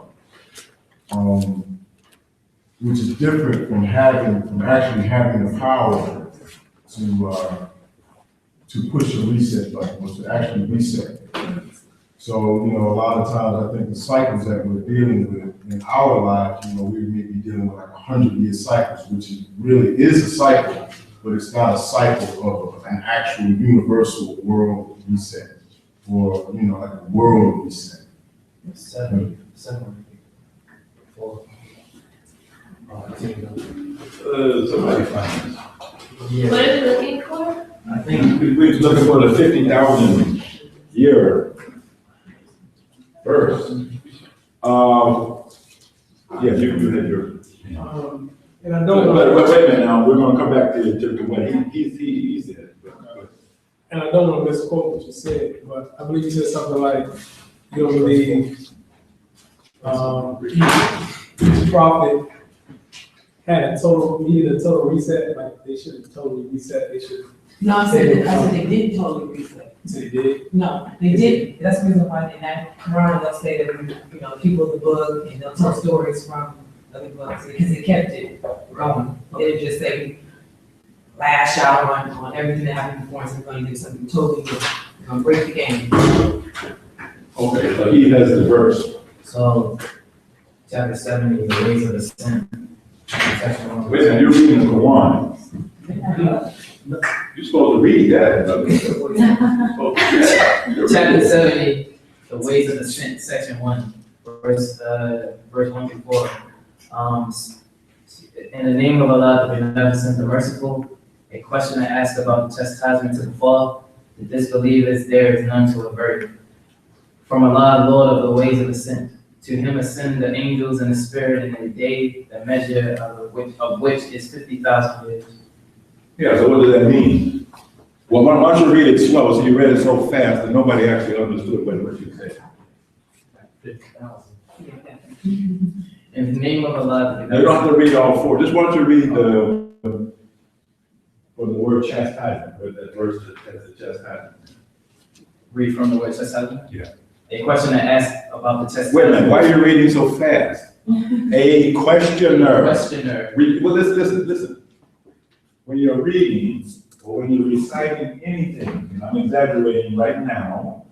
Which is different from actually having the power to push a reset button, or to actually reset. So, you know, a lot of times I think the cycles that we're dealing with in our lives, you know, we may be dealing with like 100-year cycles, which really is a cycle, but it's not a cycle of an actual universal world reset, or, you know, like a world reset. 7, 4. Somebody find this. Yeah, What are we looking for? I think We're looking for the 50,000 year verse. Yeah, you had your. And I don't know, But wait a minute now, we're gonna come back to what he said. and I don't want to misquote what you said, but I believe you said something like, you don't believe, each prophet needed a total reset, like they should have totally reset, they should. No, I said they didn't totally reset. So they did. No, they didn't. That's the reason why in that Quran they'll say that, you know, people of the book, and they'll tell stories from other books, because they kept it going. They didn't just say, lash out on everything that happened before, and so we're gonna do something totally new. We're gonna break the game. Okay, so he has the verse. so. Chapter 70, the ways of the sin. Section 1. Wait a minute, you're reading the Quran. You're supposed to read that. Chapter 70, the ways of the sin, section 1, verse 1 through 4. In the name of Allah, the Beneficent, the Merciful, a question I asked about the chastisement to befall the disbelievers, there is none to avert. From Allah, Lord of the ways of ascent, to him ascend the angels and the spirit in a day, the measure of which is 50,000 years. Yeah, so what does that mean? Well, why don't you read it slow, so you read it so fast that nobody actually understood what you said. 50,000. In the name of Allah, Now, you don't have to read all four, just want you to read the word chastisement, that verse that has the chastisement. read from the word chastisement? Yeah. A question I asked about the chastisement. Wait a minute, why are you reading so fast? A questioner. Questioner. Well, listen. When you're reading, or when you're reciting anything, and I'm exaggerating right now,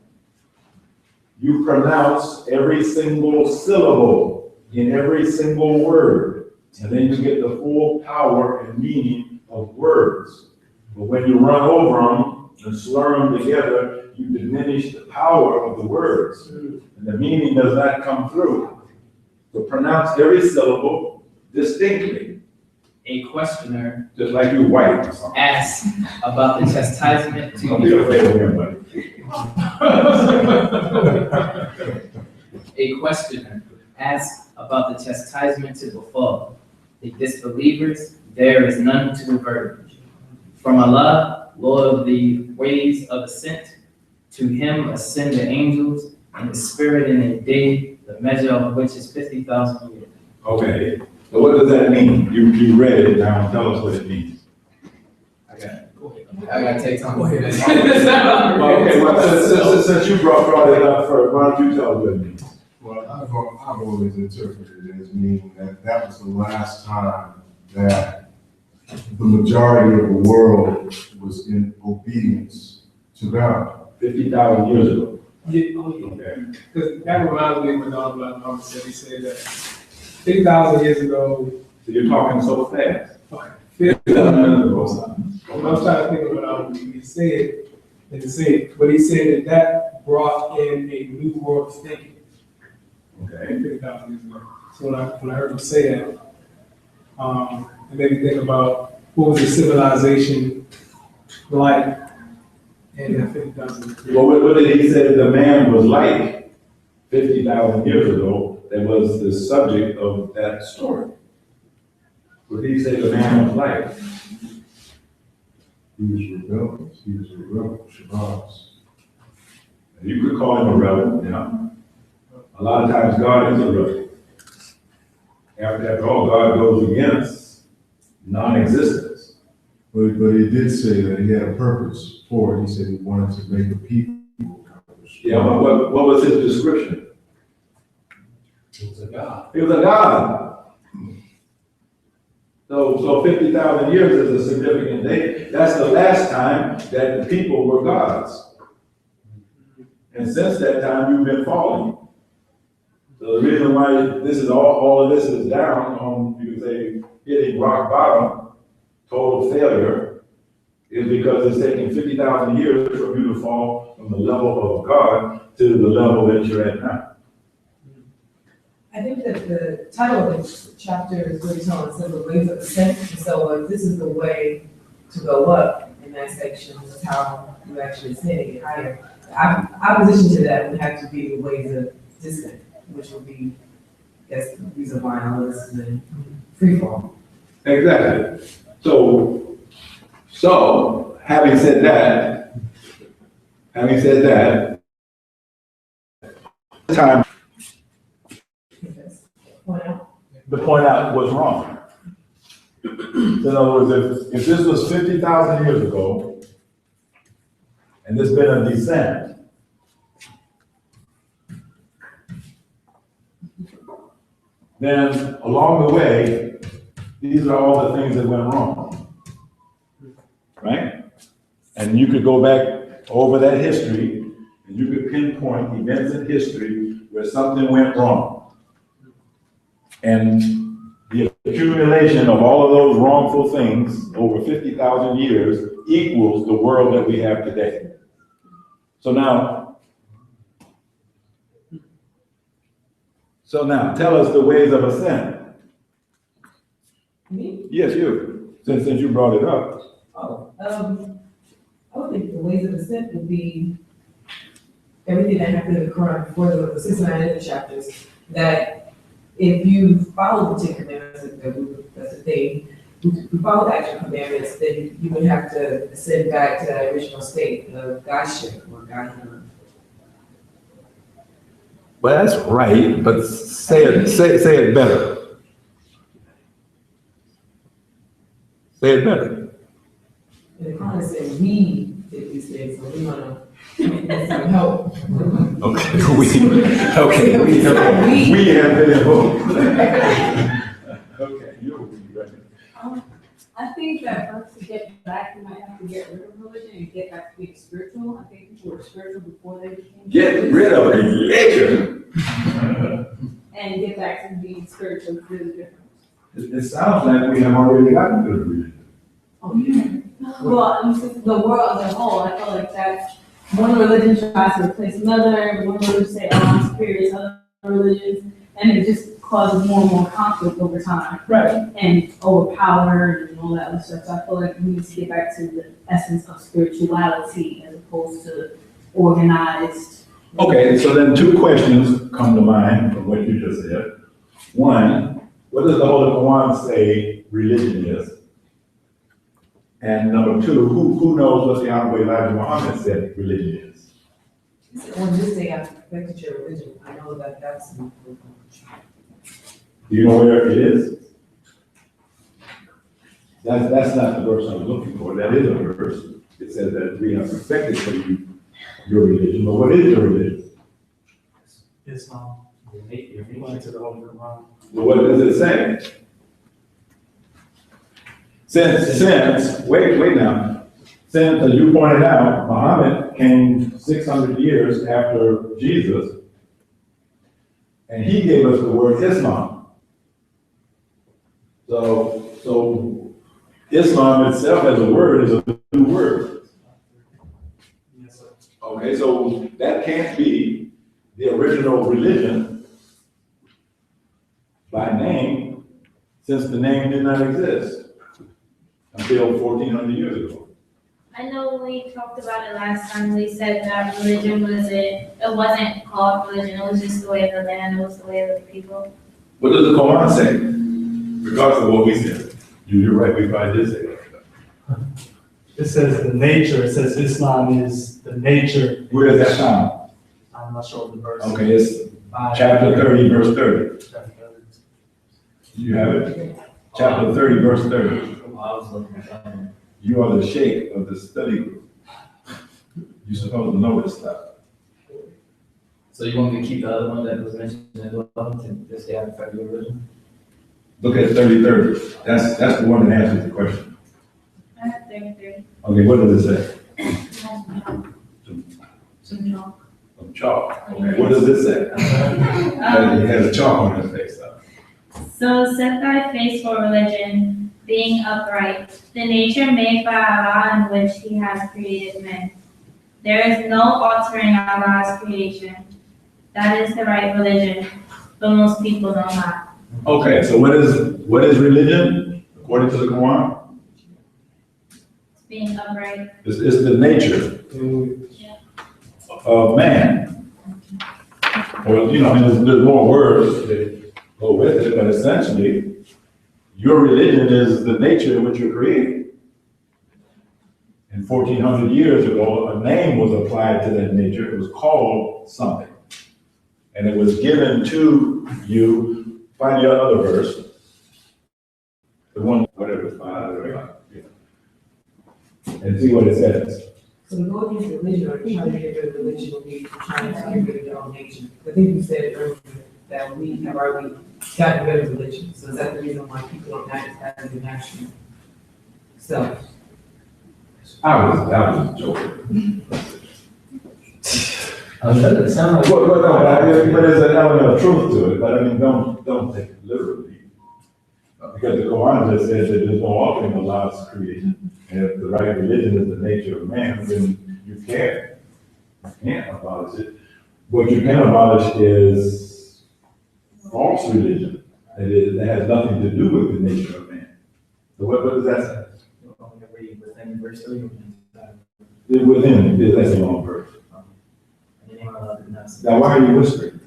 you pronounce every single syllable in every single word, and then you get the full power and meaning of words. But when you run over them and slur them together, you diminish the power of the words, and the meaning does not come through. So pronounce every syllable distinctly. A questioner Just like you white or something. asked about the chastisement Don't be afraid of him, buddy. A questioner asked about the chastisement to befall the disbelievers, there is none to avert. From Allah, Lord of the ways of ascent, to him ascend the angels and the spirit in a day, the measure of which is 50,000 years. Okay, so what does that mean? You read it, now tell us what it means. I gotta take time. Go ahead. Okay, well, since you brought it up first, why don't you tell what it means? Well, I've always interpreted it as meaning that that was the last time that the majority of the world was in obedience to God. 50,000 years ago. Yeah, Okay. because that reminds me of what Don Black Mama said. He said that 50,000 years ago, So you're talking so fast. 50,000 years ago. I was trying to think of what he said, and to say it, but he said that brought in a new world of thinking. Okay. 50,000 years ago. So when I heard him say that, it made me think about what was the civilization like in that 50,000 years ago. Well, what did he say the man was like 50,000 years ago that was the subject of that story? What did he say the man was like? He was rebellious. He was a rebel, Shabazz. You could call him a rebel, yeah. A lot of times God is a rebel. After all, God goes against non-existence. But he did say that he had a purpose for it. He said he wanted to make a people. Yeah, but what was his description? It was a God. He was a God. So 50,000 years is a significant day. That's the last time that the people were gods. And since that time, you've been falling. So the reason why this is all of this is down on, you can say, hitting rock bottom, total failure, is because it's taking 50,000 years for you to fall from the level of God to the level that you're at now. I think that the title of the chapter is really telling us the ways of ascent. So if this is the way to go up in that section, this is how you actually ascend and get higher. Opposition to that would have to be the ways of descent, which would be, that's the reason why all this is in free fall. Exactly. So having said that, time Point out. to point out what's wrong. So in other words, if this was 50,000 years ago, and there's been a descent, then along the way, these are all the things that went wrong. Right? And you could go back over that history, and you could pinpoint events in history where something went wrong. And the accumulation of all of those wrongful things over 50,000 years equals the world that we have today. So now, tell us the ways of ascent. Me? Yes, you, since you brought it up. I would think the ways of ascent would be everything that happened in the Quran before the 69 chapters, that if you follow the 10 Commandments, that's the thing, if you follow the actual commandments, then you would have to ascend back to that original state of Godship or Godhood. Well, that's right, but say it better. Say it better. And the Quran said we did these things, so we want to get some help. Okay, we have been involved. Okay, you're right. I think that first to get back, you might have to get rid of religion and get back to being spiritual. I think people were spiritual before they became. Get rid of religion. And get back to being spiritual is really different. It sounds like we have already gotten to the religion. Oh, yeah. Well, I mean, the world as a whole, I feel like that's one religion tries to replace another, one religion say, oh, I'm superior to other religions, and it just causes more and more conflict over time. Right. And overpowered and all that other stuff. So I feel like we need to get back to the essence of spirituality as opposed to organized. Okay, so then two questions come to mind from what you just said. One, what does the Holy Quran say religion is? And number two, who knows what the Honorable Elijah Muhammad said religion is? He said, on this day I perfected your religion. I know that that's the Do you know where it is? That's not the verse I'm looking for. That is a verse. It says that we have perfected for you your religion, but what is your religion? Islam. According to the Holy Quran. Well, what does it say? Wait now. Since, as you pointed out, Muhammad came 600 years after Jesus, and he gave us the word Islam. So Islam itself as a word is a new word. Yes, sir. Okay, so that can't be the original religion by name, since the name did not exist until 1400 years ago. I know we talked about it last time, we said that religion it wasn't called religion, it was just the way of the land, it was the way of the people. What does the Quran say? Regardless of what we said. You're right, we probably did say that. It says the nature, it says Islam is the nature. Where does that sound? I'm not sure of the verse. Okay, it's chapter 30, verse 30. You have it? Chapter 30, verse 30. I was looking at that. You are the sheikh of the study group. You're supposed to know this stuff. So you want me to keep the other one that was mentioned as well, to this day after February religion? Look at 3030. That's the one that answers the question. I have 33. Okay, what does it say? Some chalk. Of chalk. Okay, what does it say? It has a chalk on its face, though. So set thy face for religion, being upright, the nature made by Allah in which He has created men. There is no altering Allah's creation. That is the right religion, but most people know not. Okay, so what is religion according to the Quran? Being upright. It's the nature of man. Or, there's more words that go with it, but essentially, your religion is the nature in which you're created. And 1400 years ago, a name was applied to that nature. It was called something. And it was given to you. Find your other verse. The one, whatever it's and see what it says. So the go against religion or trying to get rid of religion would be trying to get rid of your own nature. I think you said earlier that we have already gotten rid of religion. So is that the reason why people are not having the national self? I was joking. It sound like. Well, no, but there's an element of truth to it, but I mean, don't take it literally. Because the Quran just says that there's no altering Allah's creation. And if the right religion is the nature of man, then you can't abolish it. What you can abolish is false religion. That has nothing to do with the nature of man. So what does that say? Within verse 3. Within, that's a long verse. Now, why are you whispering?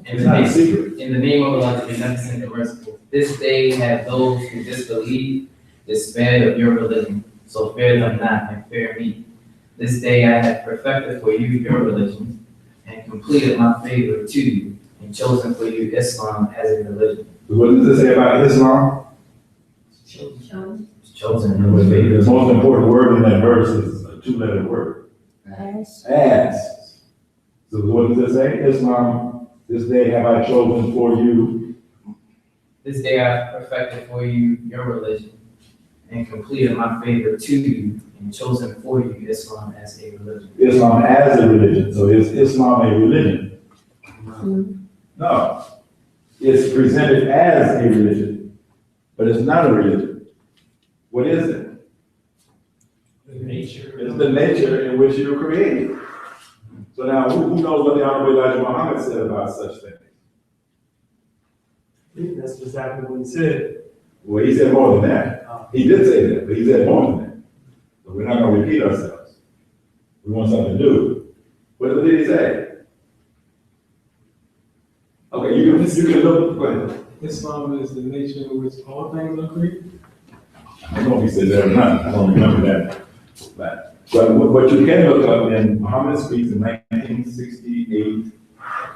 It's not a secret. In the name of Allah, the Beneficent and Merciful, this day have those who disbelieve despaired of your religion. So fear them not and fear me. This day I have perfected for you your religion and completed my favor to you and chosen for you Islam as a religion. What does it say about Islam? It's chosen. The most important word in that verse is a two-letter word. As. So what does it say? Islam, this day have I chosen for you. This day I have perfected for you your religion and completed my favor to you and chosen for you Islam as a religion. Islam as a religion. So is Islam a religion? No. It's presented as a religion, but it's not a religion. What is it? The nature. It's the nature in which you're created. So now, who knows what the Honorable Elijah Muhammad said about such things? That's exactly what he said. Well, he said more than that. He did say that, but he said more than that. So we're not going to repeat ourselves. We want something new. What did he say? Okay, you can look. Go ahead. Islam is the nature in which all things are created. I don't know if he said that or not. I don't remember that. But what you can look up in Muhammad Speaks in 1968,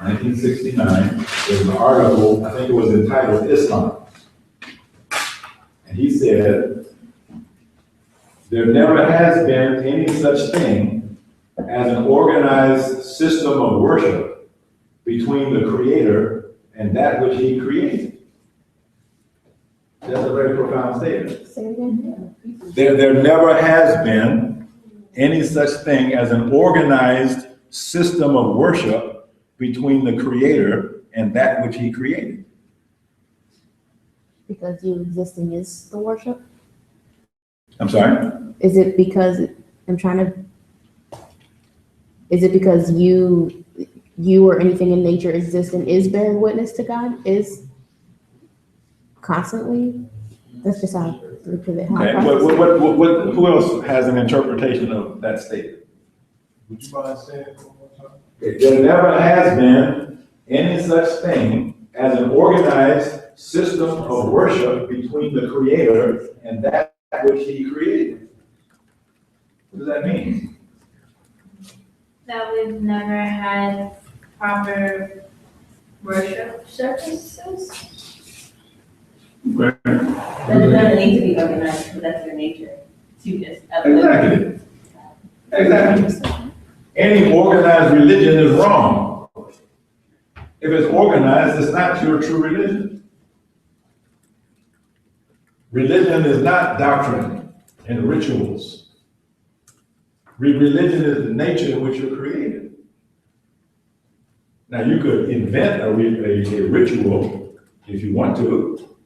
1969, there's an article, I think it was entitled Islam. And he said, there never has been any such thing as an organized system of worship between the Creator and that which He created. That's a very profound statement. Say it again. There never has been any such thing as an organized system of worship between the Creator and that which He created. Because you existing is the worship? I'm sorry? Is it because, is it because you or anything in nature existing is bearing witness to God? Is constantly? That's just how I look at it. how I Okay, process it. who else has an interpretation of that statement? Would you mind saying it one more time? There never has been any such thing as an organized system of worship between the Creator and that which He created. What does that mean? That we've never had proper worship services. But it doesn't need to be organized, because that's their nature, to just. Exactly. Exactly. Any organized religion is wrong. If it's organized, it's not your true religion. Religion is not doctrine and rituals. Religion is the nature in which you're created. Now, you could invent a ritual if you want to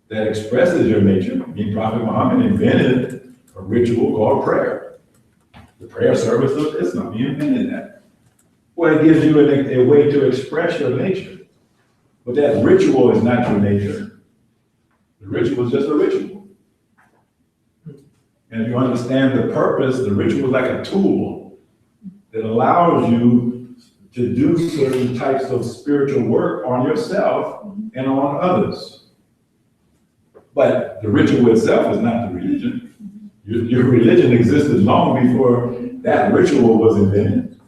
that expresses your nature. Prophet Muhammad invented a ritual called prayer. The prayer service of Islam, he invented that. Well, it gives you a way to express your nature. But that ritual is not your nature. The ritual is just a ritual. And if you understand the purpose, the ritual is like a tool that allows you to do certain types of spiritual work on yourself and on others. But the ritual itself is not the religion. Your religion existed long before that ritual was invented.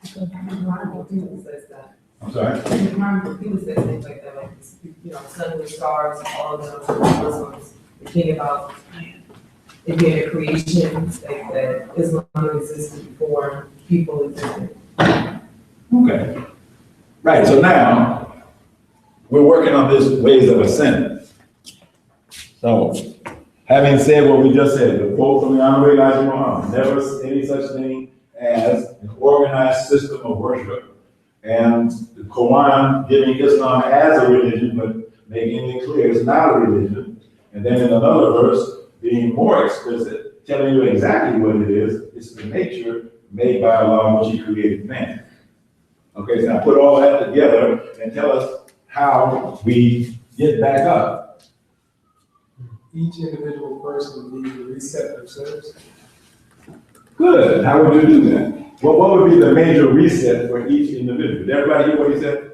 People says that. I'm sorry? People say things like that, like, sun and stars, all of them, Muslims, they think about it being a creation, like that Islam existed before people existed. Okay. Right, so now, we're working on this ways of ascent. So, having said what we just said, the quote from the Honorable Elijah Muhammad, never any such thing as an organized system of worship, and the Quran giving Islam as a religion, but making it clear it's not a religion, and then in another verse, being more explicit, telling you exactly what it is, it's the nature made by Allah which He created man. Okay, so now put all that together and tell us how we get back up. Each individual person needs to reset themselves. Good. How would you do that? What would be the major reset for each individual? Did everybody hear what he said?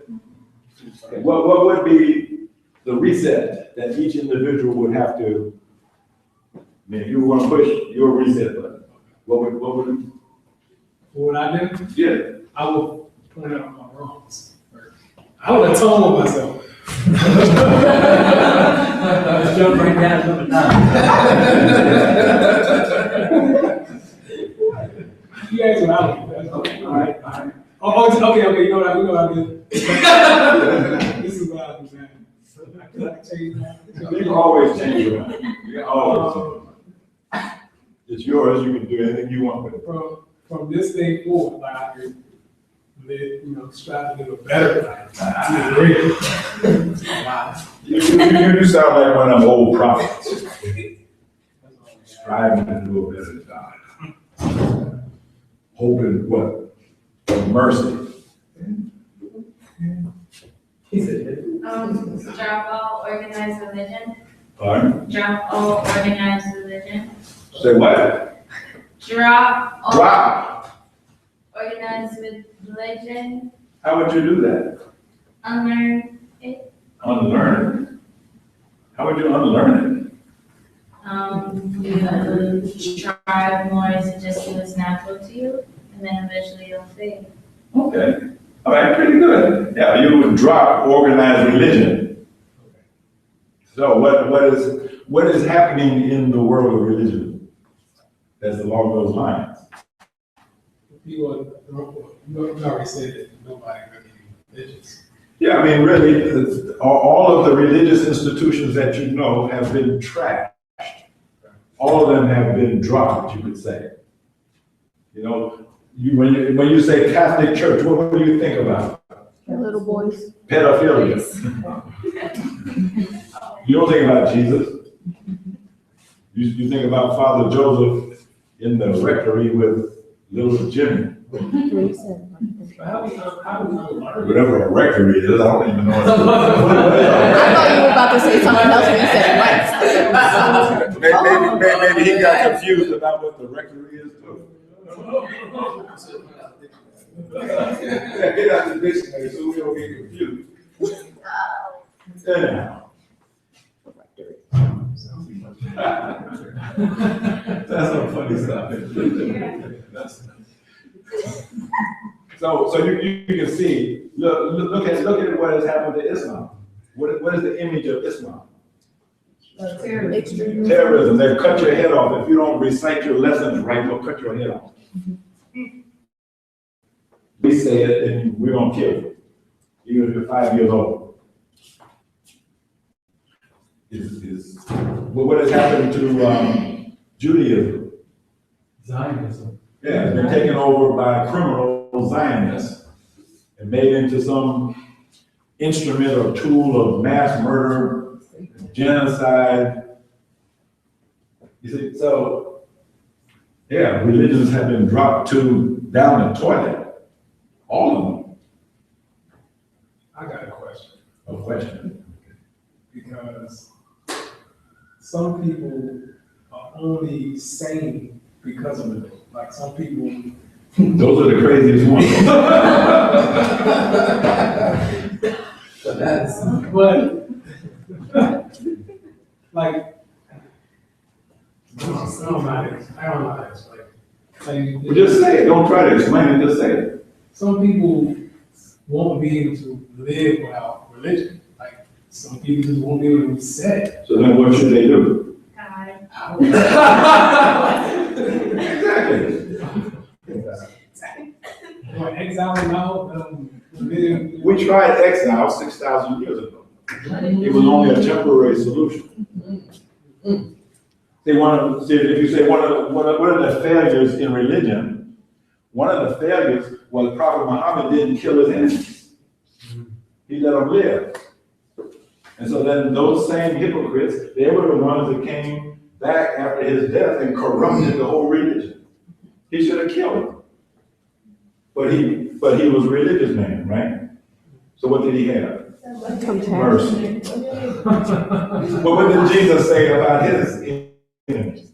Okay. What would be the reset that each individual would have to? I mean, if you were going to push your reset button, what would? What I do, Yeah. I will point out my wrongs. I would atone with myself. Let's jump right down to number 9. You asked what I would do. That's okay. All right. Oh, okay, you know what I do. This is what I do, man. I change that. You can always change your mind. You can always change your mind. It's yours. You can do anything you want with it. From this day forward, like I could live, strive to live a better life. I agree. You sound like one of them old prophets. Striving to do a better job. Hoping what? For mercy. Drop all organized religion. Pardon? Drop all organized religion. Say what? Drop all Drop. organized religion. How would you do that? Unlearn it. Unlearn. How would you unlearn Try more to just do what's natural to you, and then eventually you'll fade. it? Okay. All right, pretty good. Yeah, you would drop organized religion. So what is happening in the world of religion that's along those lines? people, you already said that nobody really religious. Yeah, I mean, really, all of the religious institutions that you know have been trashed. All of them have been dropped, you could say. You know, when you say Catholic Church, what do you think about? Little boys. Pedophilia. You don't think about Jesus. You think about Father Joseph in the rectory with little Jimmy. How do you learn? Whatever a rectory is, I don't even know. I thought you were about to say something else when you said rights. Maybe he got confused about what the rectory is too. Get out the dictionary so we don't get confused. Anyhow. That's some funny stuff. So you can see, look at what has happened to Islam. What is the image of Islam? Terrorism. They cut your head off. If you don't recite your lessons right, they'll cut your head off. We say it and we're gonna kill you, even if you're 5 years old. What has happened to Judaism? Zionism. Yeah, it's been taken over by criminal Zionists and made into some instrument or tool of mass murder, genocide. You see, so, yeah, religions have been dropped down the toilet. All of them. I got a question. A question. Because some people are only sane because of it. Like some people. Those are the craziest ones. But like, I don't know how to explain. Well, just say it. Don't try to explain it. Just say it. Some people won't be able to live without religion. Like some people just won't be able to reset. So then what should they do? Exactly. Exile them out. We tried exile 6,000 years ago. It was only a temporary solution. If you say what are the failures in religion, one of the failures was Prophet Muhammad didn't kill his enemies. He let them live. And so then those same hypocrites, they were the ones that came back after his death and corrupted the whole religion. He should have killed him. But he was a religious man, right? So what did he have? Mercy. But what did Jesus say about his enemies?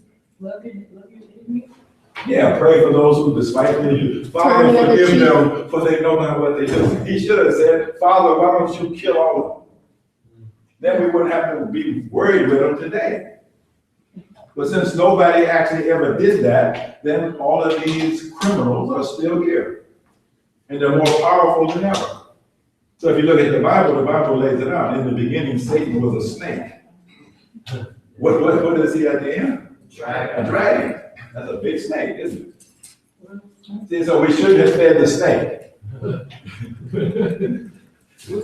Yeah, pray for those who despitefully use. Father, forgive them, for they know not what they do. He should have said, Father, why don't you kill all of them? Then we wouldn't have to be worried with them today. But since nobody actually ever did that, then all of these criminals are still here. And they're more powerful than ever. So if you look at the Bible lays it out. In the beginning, Satan was a snake. What is he at the end? A dragon. That's a big snake, isn't it? See, so we shouldn't have fed the snake.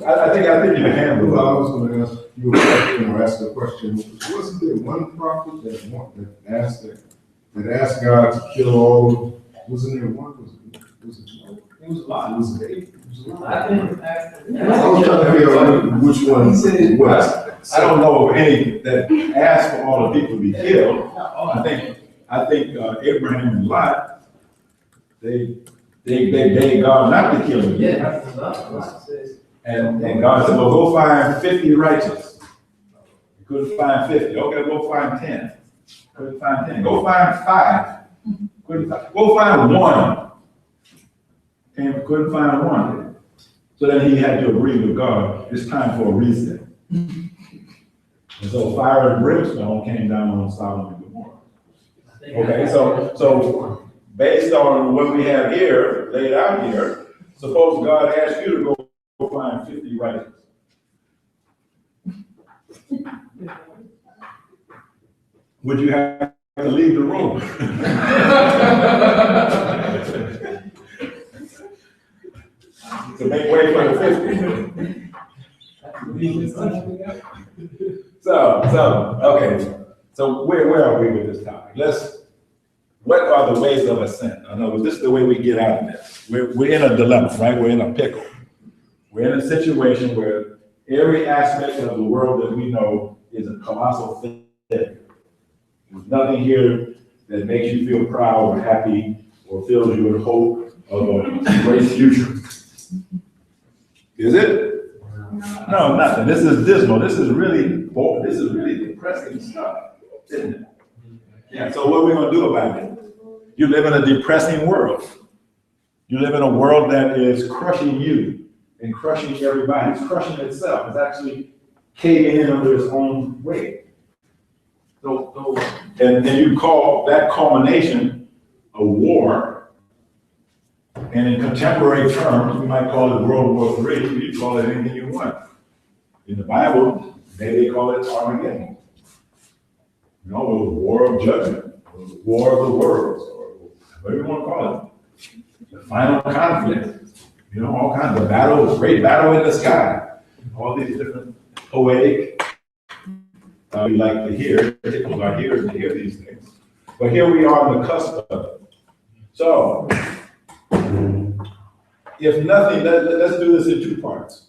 I think you handled it. Well, I was going to ask you a question or ask a question. Wasn't there one prophet that asked God to kill all? Wasn't there one? Was it a lot. It was eight. I didn't ask. I was trying to figure out which one it was. I don't know of any that asked for all the people to be killed. I think Abraham and Lot, they begged God not to kill them. Yeah. And God said, well, go find 50 righteous. You couldn't find 50. Okay, go find 10. Couldn't find 10. Go find 5. Go find 1. And couldn't find 1. So then he had to agree with God, it's time for a reset. And so fire and brimstone came down on Sodom and Gomorrah. Okay, so based on what we have here, laid out here, suppose God asked you to go find 50 righteous. Would you have to leave the room? to make way for the 50. Okay, so where are we with this topic? What are the ways of ascent? I know this is the way we get out of this. We're in a dilemma, right? We're in a pickle. We're in a situation where every aspect of the world that we know is a colossal failure. There's nothing here that makes you feel proud or happy or fills you with hope of a great future. Is it? No, nothing. This is dismal. This is really depressing stuff, isn't it? Yeah, so what are we gonna do about it? You live in a depressing world. You live in a world that is crushing you and crushing everybody. It's crushing itself. It's actually caving in under its own weight. And you call that culmination a war. And in contemporary terms, we might call it World War III. You call it anything you want. In the Bible, they call it Armageddon. You know, it was a war of judgment, it was a war of the worlds, or whatever you want to call it. The final conflict, you know, all kinds of battles, great battle in the sky. All these different poetic, we like to hear, tickles our ears to hear these things. But here we are on the cusp of it. So, if nothing, let's do this in two parts,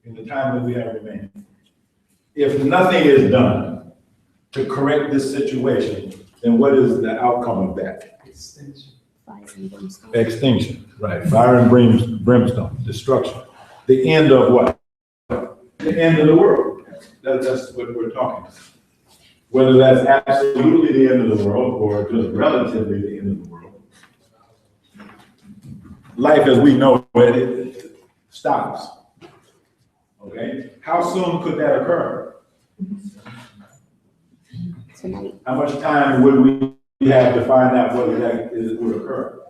in the time that we have remaining. If nothing is done to correct this situation, then what is the outcome of that? Extinction, right, fire and brimstone, destruction. The end of what? The end of the world. That's what we're talking about. Whether that's absolutely the end of the world or just relatively the end of the world. Life as we know it stops. Okay? How soon could that occur? Tonight. How much time would we have to find out whether that would occur?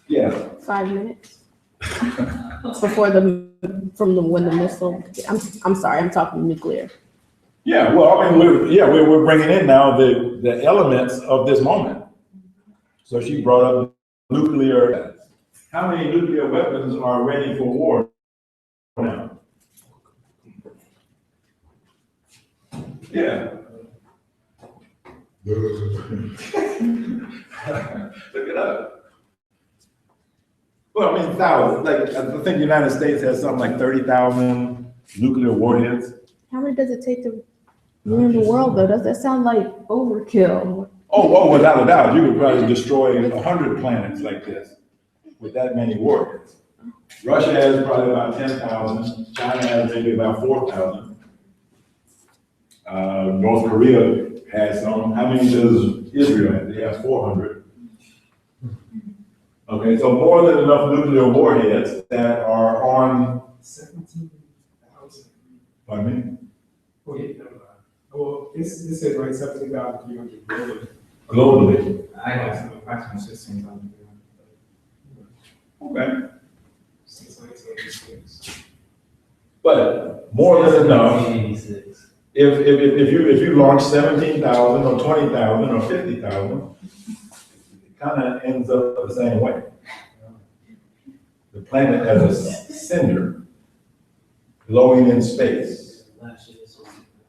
Yeah. 5 minutes. Before when the missile, I'm sorry, I'm talking nuclear. Yeah, well, I mean, we're bringing in now the elements of this moment. So she brought up nuclear. How many nuclear weapons are ready for war now? Yeah. Look it up. Well, I mean, thousands. Like, I think the United States has something like 30,000 nuclear warheads. How many does it take to ruin the world, though? Does that sound like overkill? Oh, without a doubt, you could probably destroy 100 planets like this with that many warheads. Russia has probably about 10,000. China has maybe about 4,000. North Korea has some. How many does Israel have? They have 400. Okay, so more than enough nuclear warheads that are on 17,000. Pardon me? Oh, yeah, never mind. Well, it says like 17,300 globally. Globally. I have approximately 16,000. Okay. Since 1986. But more than enough. 86. If you launch 17,000 or 20,000 or 50,000, it kind of ends up the same way. The planet as a cinder glowing in space,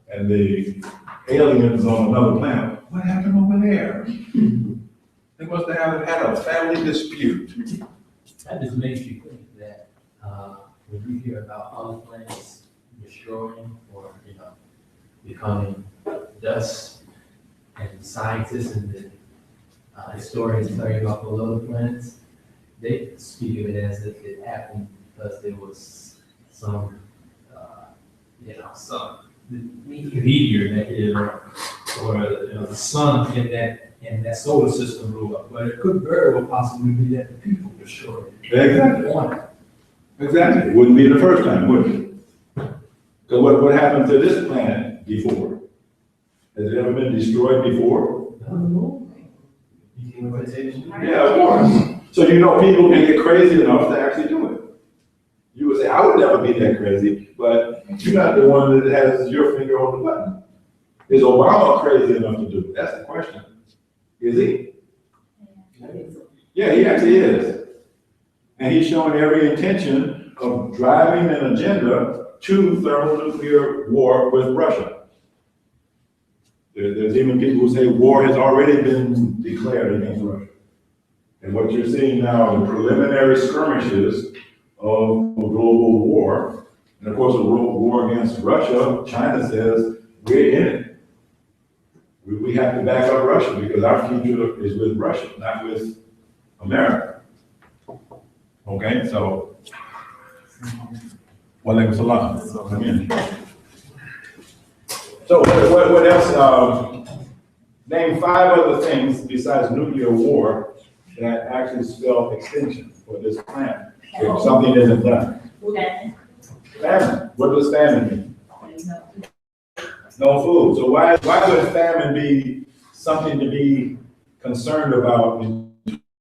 and the aliens on another planet. What happened over there? They must have had a family dispute. That just makes you think that when you hear about other planets destroying or becoming dust, and scientists and the historians telling about those other planets, they speak of it as if it happened because there was some meteor that hit or the sun in that solar system blew up. But it could very well possibly be that the people destroyed it. Exactly. Exactly. It wouldn't be the first time, would it? Because what happened to this planet before? Has it ever been destroyed before? Yeah, of course. So people can get crazy enough to actually do it. You would say, I would never be that crazy, but you're not the one that has your finger on the button. Is Obama crazy enough to do it? That's the question. Is he? Yeah, he actually is. And he's showing every intention of driving an agenda to thermonuclear war with Russia. There's even people who say war has already been declared against Russia. And what you're seeing now are the preliminary skirmishes of a global war. And of course, a war against Russia, China says, we're in it. We have to back up Russia because our future is with Russia, not with America. Okay, so, walaikum salam. Come in. So what else? Name 5 other things besides nuclear war that actually spell extinction for this planet if something isn't done. Famine. What does famine mean? No food. So why would famine be something to be concerned about in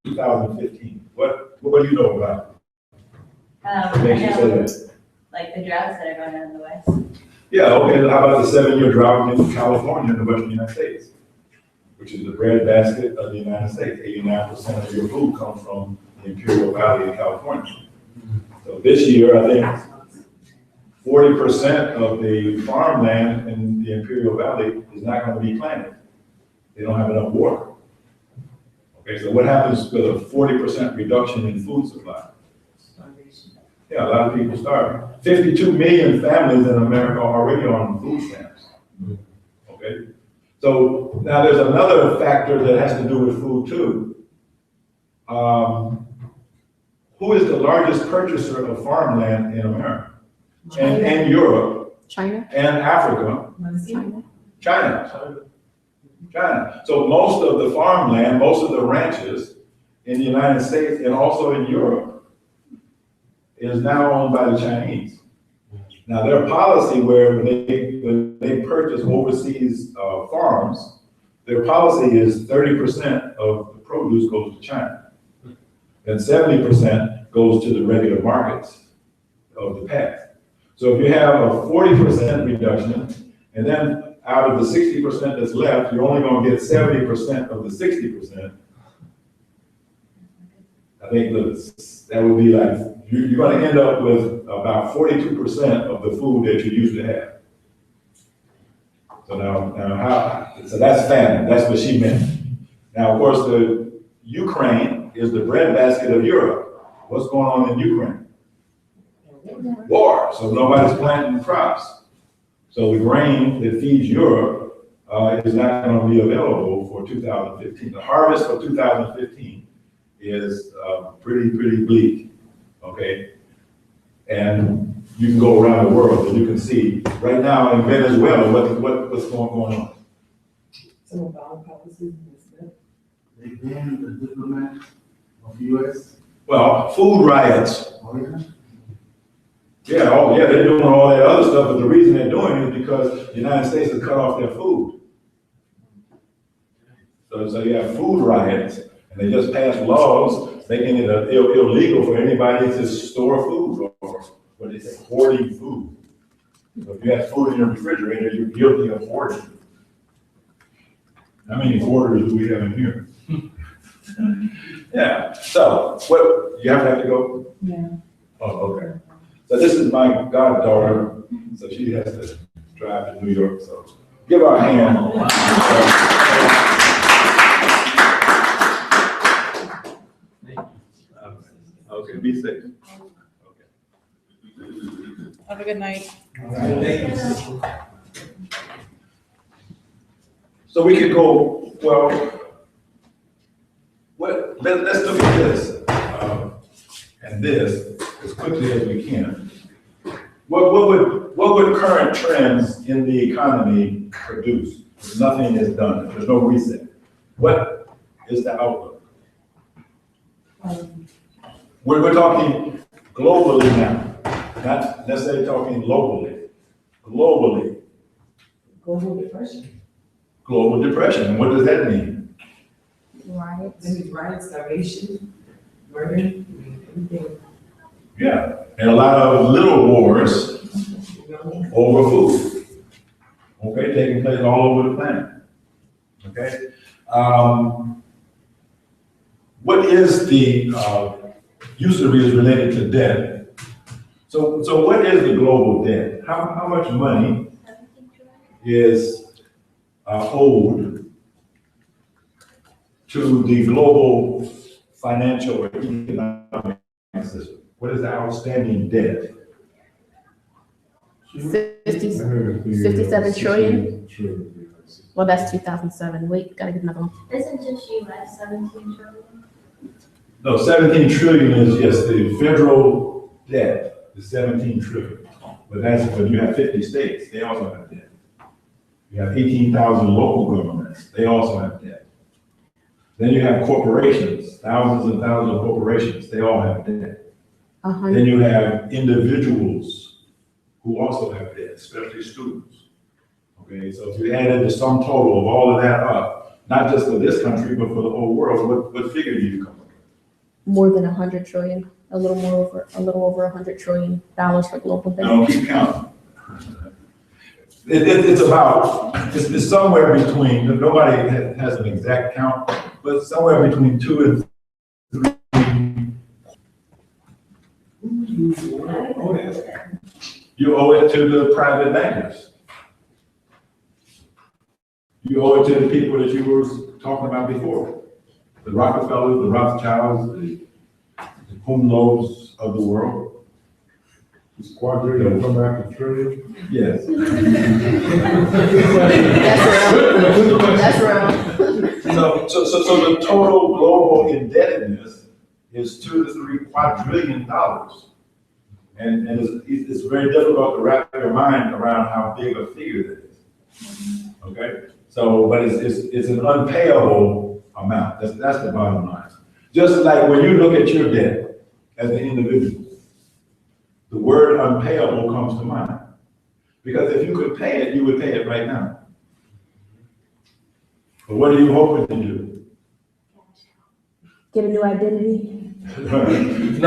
2015? What do you know about it? What makes you say that? Like the droughts that are going on in the West. Yeah, okay, how about the 7-year drought in California in the Western United States, which is the breadbasket of the United States. 89% of your food comes from the Imperial Valley in California. So this year, I think 40% of the farmland in the Imperial Valley is not going to be planted. They don't have enough water. Okay, so what happens with a 40% reduction in food supply? Yeah, a lot of people starve. 52 million families in America are already on food stamps. Okay? So now there's another factor that has to do with food too. Who is the largest purchaser of farmland in America? And Europe? China? And Africa? China. China. So most of the farmland, most of the ranches in the United States and also in Europe is now owned by the Chinese. Now their policy when they purchase overseas farms, their policy is 30% of the produce goes to China. And 70% goes to the regular markets of the past. So if you have a 40% reduction, and then out of the 60% that's left, you're only gonna get 70% of the 60%. I think that would be like, you're gonna end up with about 42% of the food that you used to have. So so that's famine, that's what she meant. Now, of course, the Ukraine is the breadbasket of Europe. What's going on in Ukraine? War, so nobody's planting crops. So the grain that feeds Europe is not gonna be available for 2015. The harvest for 2015 is pretty bleak, okay? And you can go around the world and you can see right now in Venezuela what's going on. Some of our policies. They banned the diplomats of the U.S. Well, food riots. Oh, yeah? Yeah, they're doing all that other stuff, but the reason they're doing it is because the United States has cut off their food. So you have food riots, and they just passed laws making it illegal for anybody to store food or what they say, hoarding food. So if you have food in your refrigerator, you're guilty of hoarding. How many hoarders do we have in here? Yeah, so what, you have to go? Yeah. Oh, okay. So this is my goddaughter, so she has to drive to New York, so give her a hand. Okay, be safe. Okay. Have a good night. So we could go, well, let's look at this, and this as quickly as we can. What would current trends in the economy produce if nothing is done, if there's no reset? What is the outlook? We're talking globally now, not necessarily talking locally. Globally. Global depression. Global depression, and what does that mean? Riots. That means riots, starvation, murder, everything. Yeah, and a lot of little wars over food. Okay, taking place all over the planet. Okay, what is the usury is related to debt. So what is the global debt? How much money is owed to the global financial or economic system? What is the outstanding debt? 57 trillion? Well, that's 2007. Wait, gotta get another one. Isn't just US 17 trillion? No, 17 trillion is, yes, the federal debt is 17 trillion. But you have 50 states, they also have debt. You have 18,000 local governments, they also have debt. Then you have corporations, thousands and thousands of corporations, they all have debt. Then you have individuals who also have debt, especially students. Okay, so if you added the sum total of all of that up, not just for this country, but for the whole world, what figure do you come up with? More than 100 trillion, a little over $100 trillion for global debt. I don't keep counting. It's somewhere between, nobody has an exact count, but somewhere between 2 and 3. You owe it to the private bankers. You owe it to the people that you were talking about before. The Rockefellers, the Rothschilds, the Kumlos of the world. Is quadrillion come after trillion? Yes. That's real. So the total global indebtedness is $2 to $3 quadrillion. And it's very difficult to wrap your mind around how big a figure that is. Okay? So, but it's an unpayable amount. That's the bottom line. Just like when you look at your debt as an individual, the word unpayable comes to mind. Because if you could pay it, you would pay it right now. But what are you hoping to do? Get a new identity. No,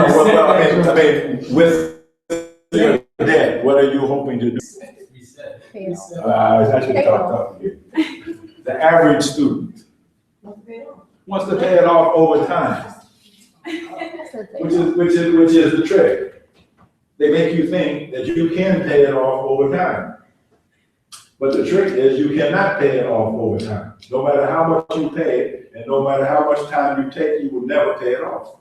well, I mean, with your debt, what are you hoping to do? Pay it off. I should have talked up here. The average student wants to pay it off over time, which is the trick. They make you think that you can pay it off over time. But the trick is you cannot pay it off over time. No matter how much you pay, and no matter how much time you take, you will never pay it off.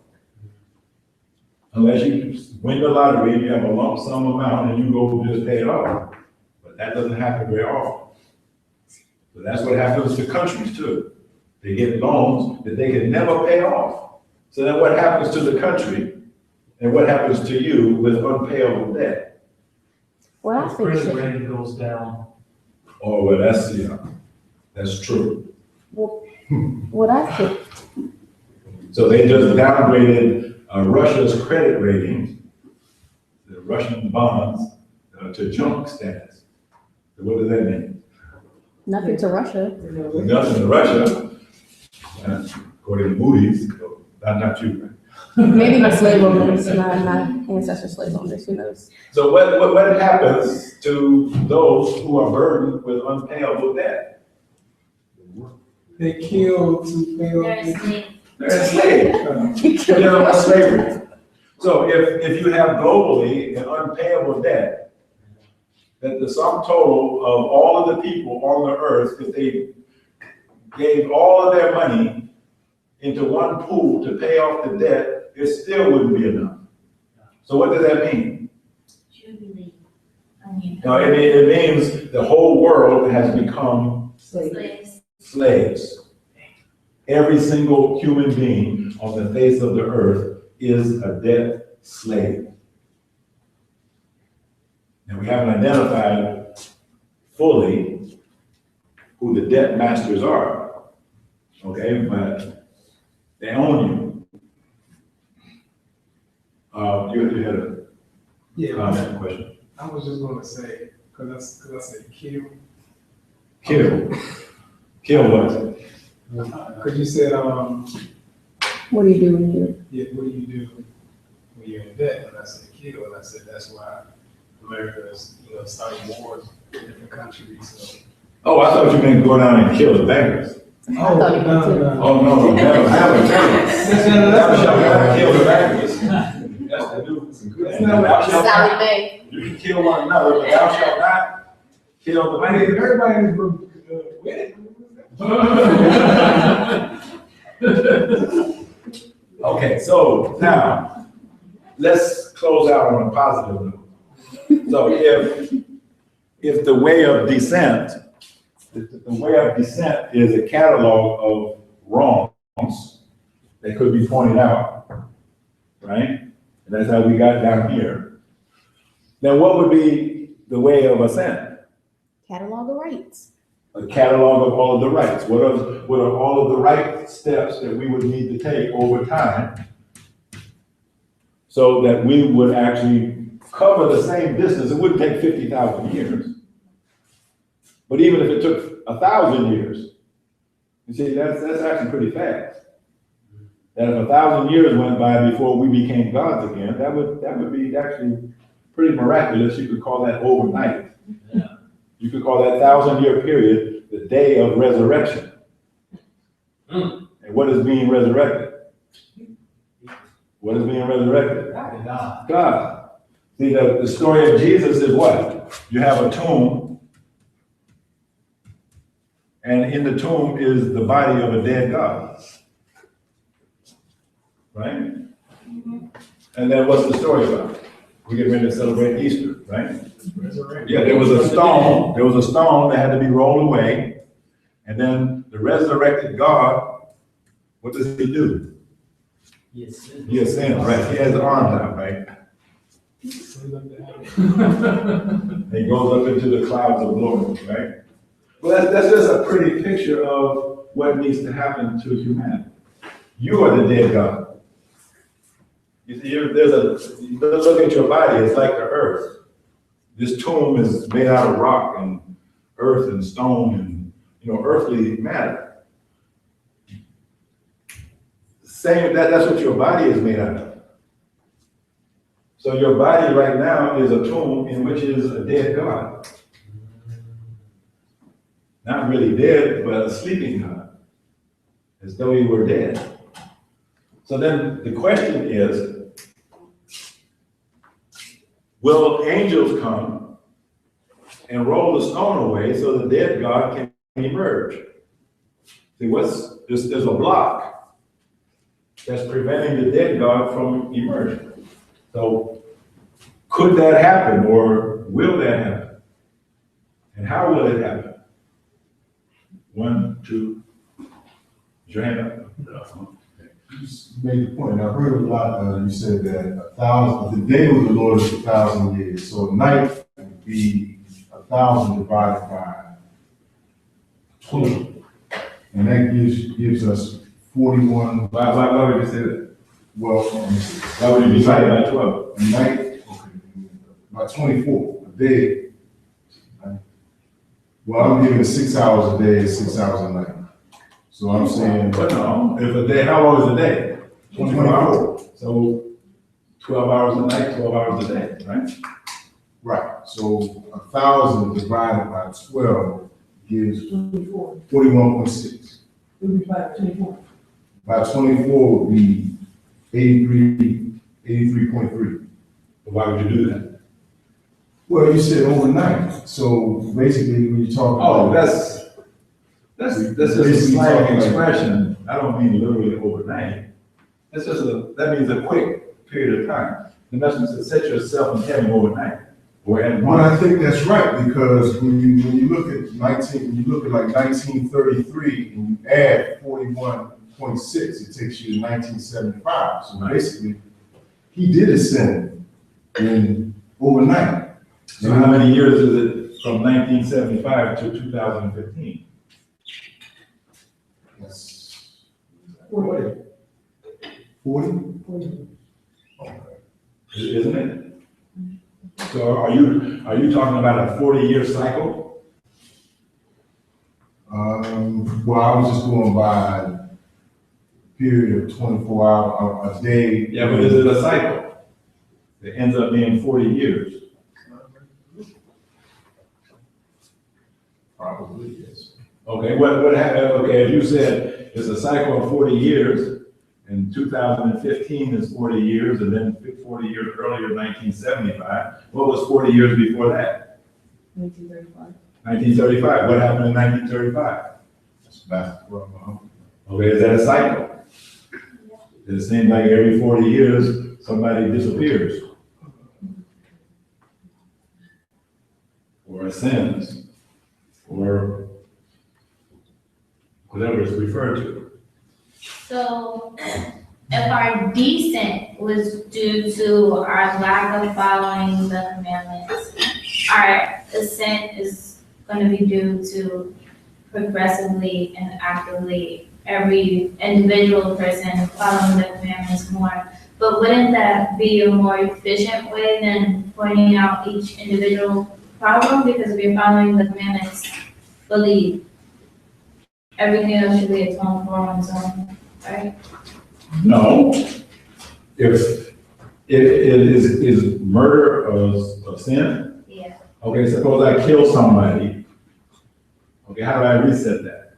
Unless you win the lottery and you have a lump sum amount and you go just pay it off. But that doesn't happen very often. So that's what happens to countries too. They get loans that they can never pay off. So then what happens to the country and what happens to you with unpayable debt? Well, I think Credit rating goes down. Oh, well, that's true. what I think. So they just downgraded Russia's credit rating, the Russian bonds, to junk status. So what does that mean? Nothing to Russia. Nothing to Russia, according to Moody's, not you. Maybe my slave owners, my ancestor slave owners, who knows? So what happens to those who are burdened with unpayable debt? They kill to pay off. They're enslaved. They're enslaved. They're slavery. So if you have globally an unpayable debt, that the sum total of all of the people on the earth, if they gave all of their money into one pool to pay off the debt, it still wouldn't be enough. So what does that mean? Jubilee. No, it means the whole world has become Slaves. slaves. Every single human being on the face of the earth is a debt slave. And we haven't identified fully who the debt masters are. Okay, but they own you. You had a comment, question. I was just gonna say, cause I said kill. Kill what? Cause you said, What do you do when you? yeah, what do you do when you're in debt? And I said kill, and I said that's why America is, starting wars in different countries, so. Oh, I thought you meant go down and kill the bankers. thought you meant to. Oh, no, never, never, never. Never shall we ever kill the bankers. And thou shalt Sally not, Mae. you can kill one another, but thou shalt not kill the I mean, people. everybody in this room, with it. Okay, so now, let's close out on a positive note. So if the way of descent, if the way of descent is a catalog of wrongs that could be pointed out, right? And that's how we got down here. Then what would be the way of ascent? Catalog of rights. A catalog of all of the rights. What are all of the right steps that we would need to take over time so that we would actually cover the same distance? It wouldn't take 50,000 years. But even if it took 1,000 years, you see, that's actually pretty fast. That if 1,000 years went by before we became gods again, that would be actually pretty miraculous. You could call that overnight. You could call that 1,000-year period the day of resurrection. And what is being resurrected? What is being resurrected? God. God. See, the story of Jesus is what? You have a tomb, and in the tomb is the body of a dead God. Right? And then what's the story about? We get ready to celebrate Easter, right? Yeah, there was a stone that had to be rolled away, and then the resurrected God, what does he do? Yes. He ascends, right? He has his arms out, right? He goes up into the clouds of glory, right? Well, that's just a pretty picture of what needs to happen to humanity. You are the dead God. You see, look at your body, it's like the earth. This tomb is made out of rock and earth and stone and, earthly matter. Same, that's what your body is made out of. So your body right now is a tomb in which is a dead God. Not really dead, but a sleeping God. As though he were dead. So then the question is, will angels come and roll the stone away so the dead God can emerge? See, there's a block that's preventing the dead God from emerging. So could that happen, or will that happen? And how will it happen? 1, 2, is your hand up? You just made the point, and I heard a lot, you said that 1,000, the day of the Lord is 1,000 years, so a night would be 1,000 divided by 20. And that gives us 41. Why would you say that? Well, let me see. Why would you divide by 12? A night, okay, by 24, a day. Well, I'm giving it 6 hours a day and 6 hours a night. So I'm saying. But no, if a day, how long is a day? 24 hours. So 12 hours a night, 12 hours a day, right? Right, so 1,000 divided by 12 gives 24. 41.6. It would be by 24. By 24 would be 83.3. Why would you do that? Well, you said overnight, so basically when you talk. Oh, about- that's just a slang expression. I don't mean literally overnight. That means a quick period of time. The message is set yourself in heaven overnight. Or at Well, I once. think that's right, because when you look at like 1933 and you add 41.6, it takes you to 1975. So basically, he did ascend in overnight. So how many years is it from 1975 to 2015? That's 40. 40? Isn't it? So are you talking about a 40-year cycle? Well, I was just going by a period of 24 hours, a day. Yeah, but is it a cycle? It ends up being 40 years. Probably, yes. Okay, what happened? Okay, if you said it's a cycle of 40 years, and 2015 is 40 years, and then 40 years earlier, 1975. What was 40 years before that? 1935. 1935. What happened in 1935? That's basketball. Okay, is that a cycle? It seems like every 40 years, somebody disappears. Or ascends, or whatever it's referred to. So if our descent was due to our lack of following the commandments, our ascent is going to be due to progressively and actively every individual person following the commandments more. But wouldn't that be a more efficient way than pointing out each individual problem? Because we're following the commandments fully. Everything else should be atoned for on its own, right? No. If is murder a sin? Yeah. Okay, suppose I kill somebody. Okay, how do I reset that?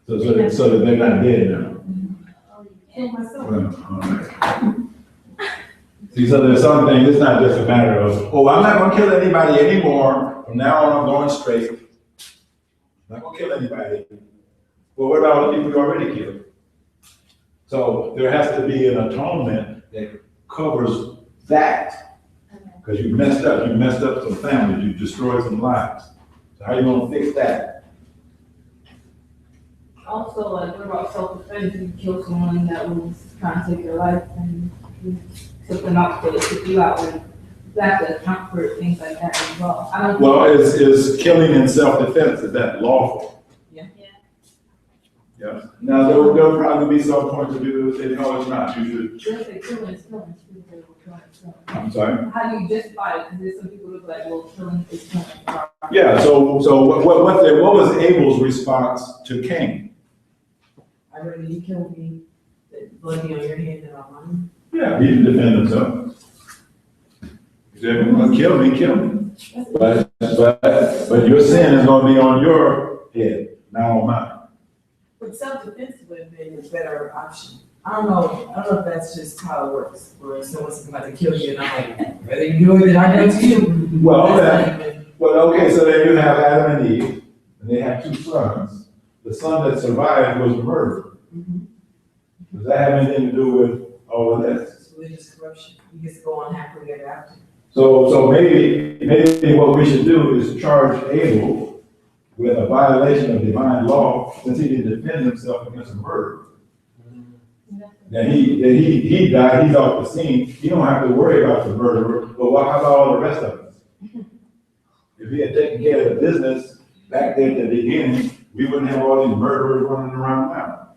So that they're not dead now. Kill myself. Well, all right. See, so there's some things, it's not just a matter of, oh, I'm not gonna kill anybody anymore. From now on, I'm going straight. I'm not gonna kill anybody. Well, what about the people you already killed? So there has to be an atonement that covers that. Because you messed up some families, you destroyed some lives. So how are you gonna fix that? Also, like, what about self-defense? You kill someone that was trying to take your life and you took them out, they took you out, and you have to account for things like that as well. I don't. Well, is killing in self-defense, is that lawful? Yeah. Yeah. Now, there'll probably be some points of view that say, no, it's not, you should, Just say killing is killing. I'm sorry. How do you justify it? Because there's some people look like, well, killing is killing. Yeah, so what was Abel's response to Cain? I'd rather you kill me, than blood be on your hand than on mine. Yeah, he didn't defend himself. He said, if you want to kill me, kill me. But your sin is going to be on your head, not on mine. But self-defense would have been a better option. I don't know if that's just how it works, where someone's about to kill you and I'm like, whether you do it than I do it to you. Well, That's not even- okay, so then you have Adam and Eve, and they have two sons. The son that survived was murdered. Does that have anything to do with all of this? It's religious corruption. You get to go on happily ever after. So maybe what we should do is charge Abel with a violation of divine law, since he didn't defend himself against a murder. Then he died, he's off the scene, you don't have to worry about the murderer, but how about all the rest of us? If he had taken care of the business back there at the beginning, we wouldn't have all these murderers running around now.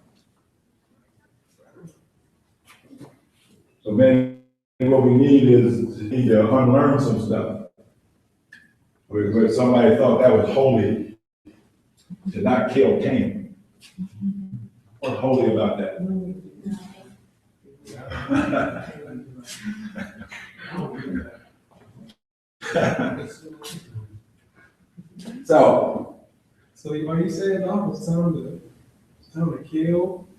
So maybe what we need is to unlearn some stuff. Where somebody thought that was holy to not kill Cain. What's holy about that? So So are you saying, Doc, it's time to kill?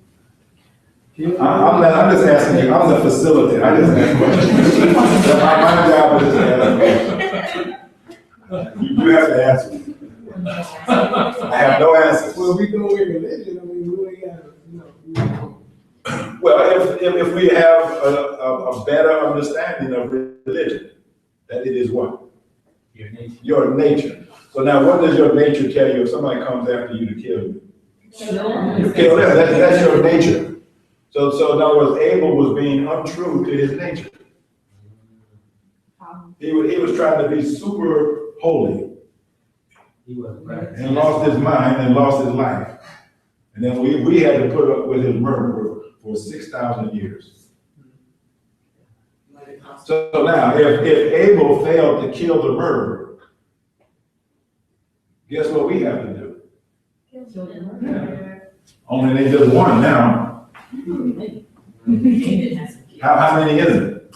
I'm just asking you, I'm the facilitator, I just ask questions. My job is to ask questions. You have to answer me. I have no answers. Well, we go with religion, I mean, we ain't got, you know. Well, if we have a better understanding of religion, that it is what? Your nature. Your nature. So now what does your nature tell you if somebody comes after you to kill you? You kill them, that's your nature. So in other words, Abel was being untrue to his nature. He was trying to be super holy. He was right. And lost his mind and lost his life. And then we had to put up with his murder for 6,000 years. So now, if Abel failed to kill the murderer, guess what we have to do? Only they just one now. How many is it?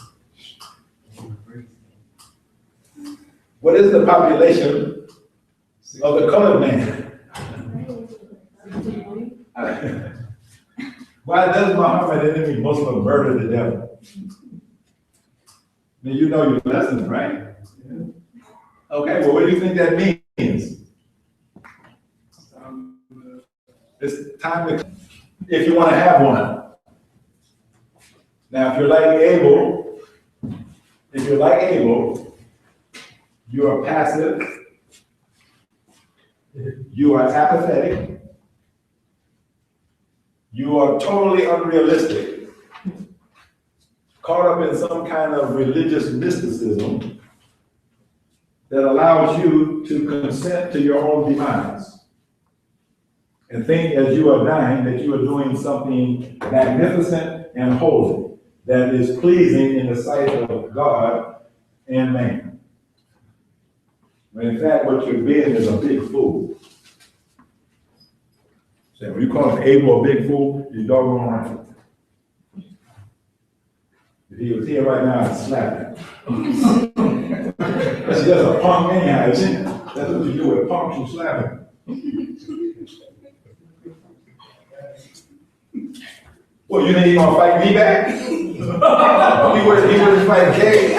What is the population of the colored man? Why does Muhammad, enemy Muslim, murder the devil? Now, you know your lessons, right? Okay, well, what do you think that means? It's time to, if you want to have one. Now, if you're like Abel, you are passive, you are apathetic, you are totally unrealistic, caught up in some kind of religious mysticism that allows you to consent to your own demise and think as you are dying that you are doing something magnificent and holy that is pleasing in the sight of God and man. When in fact, what you're being is a big fool. So when you call Abel a big fool, you're doggone right. If he was here right now, I'd slap him. That's just a punk anyhow, isn't it? That's what you do with punks, you slap him. Well, you think he's gonna fight me back? He wouldn't fight Kay. I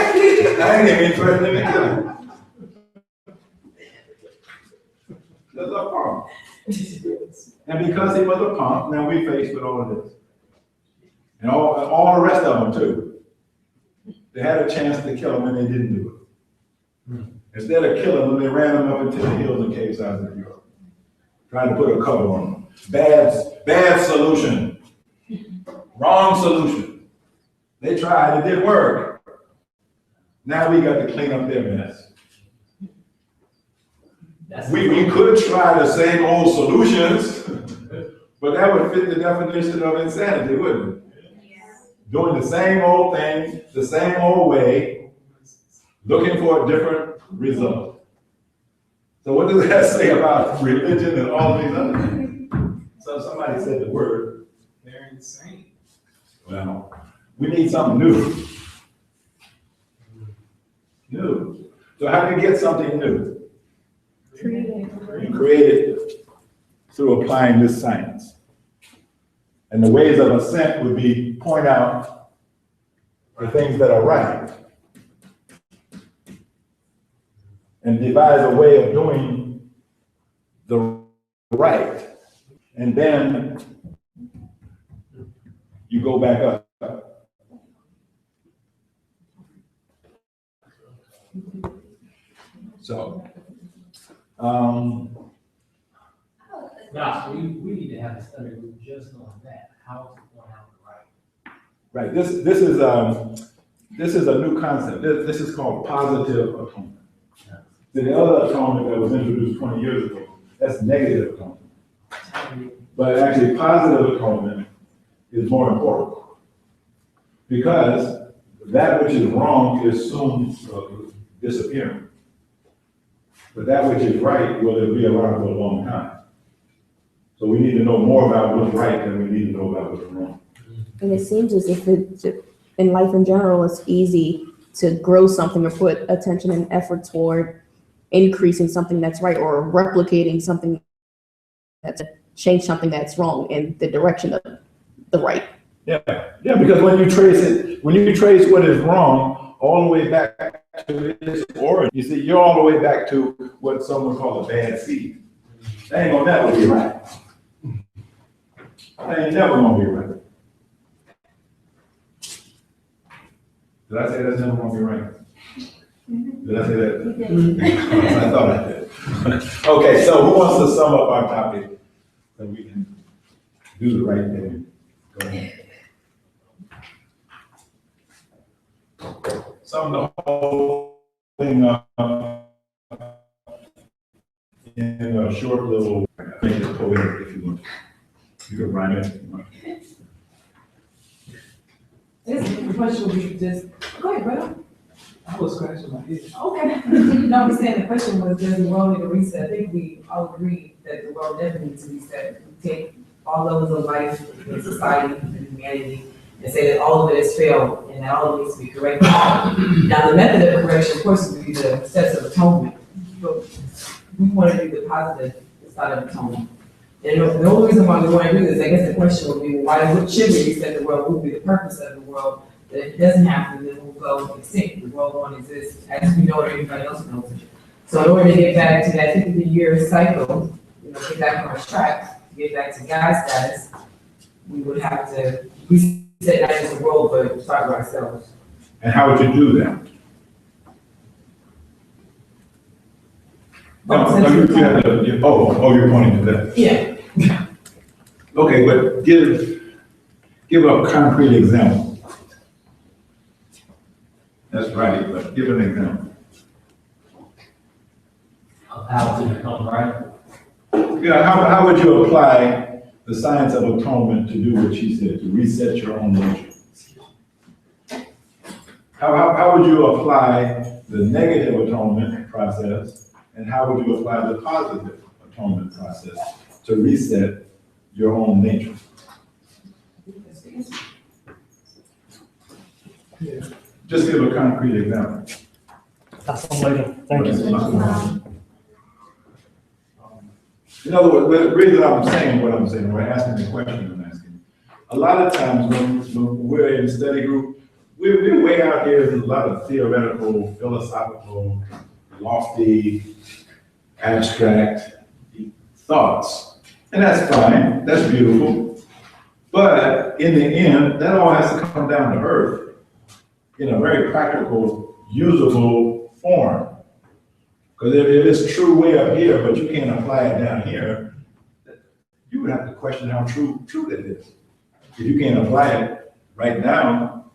ain't even threatening to kill him. That's a punk. And because he was a punk, now we faced with all of this. And all the rest of them too. They had a chance to kill him and they didn't do it. Instead of killing them, they ran them up into the hills and caves out of Europe. Trying to put a cover on them. Bad solution. Wrong solution. They tried, it didn't work. Now we got to clean up their mess. We could try the same old solutions, but that would fit the definition of insanity, wouldn't it? Doing the same old thing, the same old way, looking for a different result. So what does that say about religion and all these other things? So somebody said the word. They're insane. Well, we need something new. New. So how do you get something new? You create it through applying this science. And the ways of ascent would be point out the things that are right and devise a way of doing the right. And then you go back up. So, Now, we need to have a study group just on that, how to point out the right. right, this is a new concept. This is called positive atonement. The other atonement that was introduced 20 years ago, that's negative atonement. But actually, positive atonement is more important because that which is wrong is soon disappearing. But that which is right will be around for a long time. So we need to know more about what's right than we need to know about what's wrong. And it seems as if in life in general, it's easy to grow something or put attention and effort toward increasing something that's right or replicating something that's change something that's wrong in the direction of the right. Yeah, because when you trace what is wrong all the way back to its origin, you see, you're all the way back to what someone called a bad seed. That ain't gonna never be right. That ain't never gonna be right. Did I say that's never gonna be right? Did I say that? I thought I did. Okay, so who wants to sum up our topic so we can do the right thing? Go ahead. Sum the whole thing up in a short little, make it poetic if you want. You can rhyme it if you want. This question would be just, go ahead, brother. I was scratching my head. Okay. No, I'm saying the question was, does the world need a reset? I think we all agree that the world definitely needs to reset. We take all levels of life in society and humanity and say that all of it has failed and that all of it needs to be corrected. Now, the method of correction, of course, would be the steps of atonement. But we want to do the positive side of atonement. And the only reason why we want to do this, I guess the question would be, what should we reset the world? What would be the purpose of the world? That if it doesn't happen, then we'll go extinct. The world won't exist as we know it, or anybody else knows it. So in order to get back to that 50-year cycle, get back on our track, to get back to God status, we would have to reset not just the world, but start with ourselves. And how would you do that? You're pointing to that. Yeah. Okay, but give a concrete example. That's right, but give an example. Of how to become right. Yeah, how would you apply the science of atonement to do what she said, to reset your own nature? How would you apply the negative atonement process, and how would you apply the positive atonement process to reset your own nature? Yeah. Just give a concrete example. Thank you. In other words, the reason I'm saying what I'm saying, we're asking the question I'm asking. A lot of times when we're in study group, we're way out here in a lot of theoretical, philosophical, lofty, abstract thoughts. And that's fine, that's beautiful. But in the end, that all has to come down to earth in a very practical, usable form. Because if it's true way up here, but you can't apply it down here, you would have to question how true that is. If you can't apply it right now.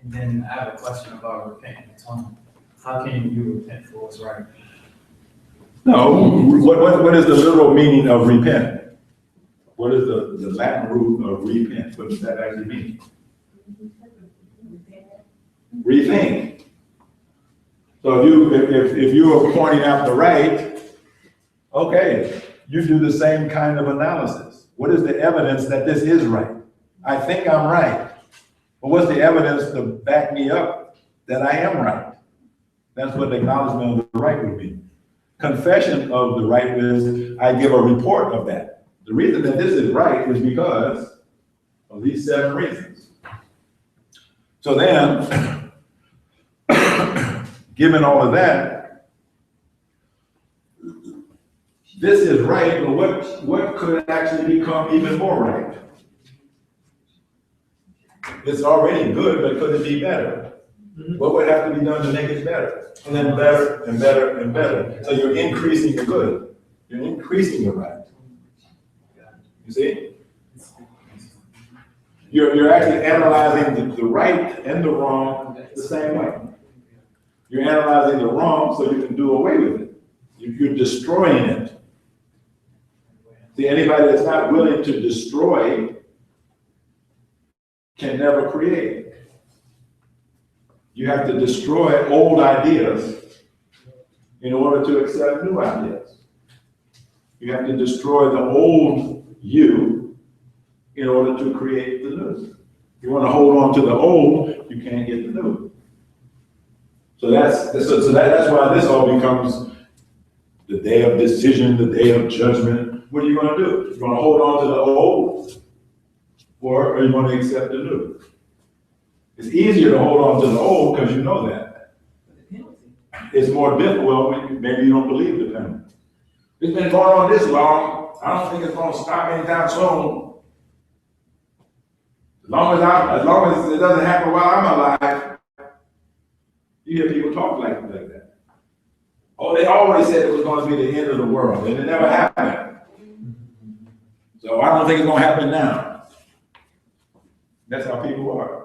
And then I have a question about repenting and atonement. How can you repent for what's right? No, what is the literal meaning of repent? What is the Latin root of repent? What does that actually mean? Rethink. So if you are pointing out the right, okay, you do the same kind of analysis. What is the evidence that this is right? I think I'm right. But what's the evidence to back me up that I am right? That's what the acknowledgement of the right would be. Confession of the right is I give a report of that. The reason that this is right is because of these 7 reasons. So then, given all of that, this is right, but what could actually become even more right? It's already good, but could it be better? What would have to be done to make it better? And then better and better and better. So you're increasing the good. You're increasing the right. You see? You're actually analyzing the right and the wrong the same way. You're analyzing the wrong so you can do away with it. You're destroying it. See, anybody that's not willing to destroy can never create. You have to destroy old ideas in order to accept new ideas. You have to destroy the old you in order to create the new. If you want to hold on to the old, you can't get the new. So that's why this all becomes the day of decision, the day of judgment. What are you going to do? You going to hold on to the old, or are you going to accept the new? It's easier to hold on to the old because you know that. It's more difficult when maybe you don't believe the penalty. It's been going on this long. I don't think it's going to stop anytime soon. As long as it doesn't happen while I'm alive. You hear people talk like that. Oh, they always said it was going to be the end of the world, and it never happened. So I don't think it's going to happen now. That's how people are.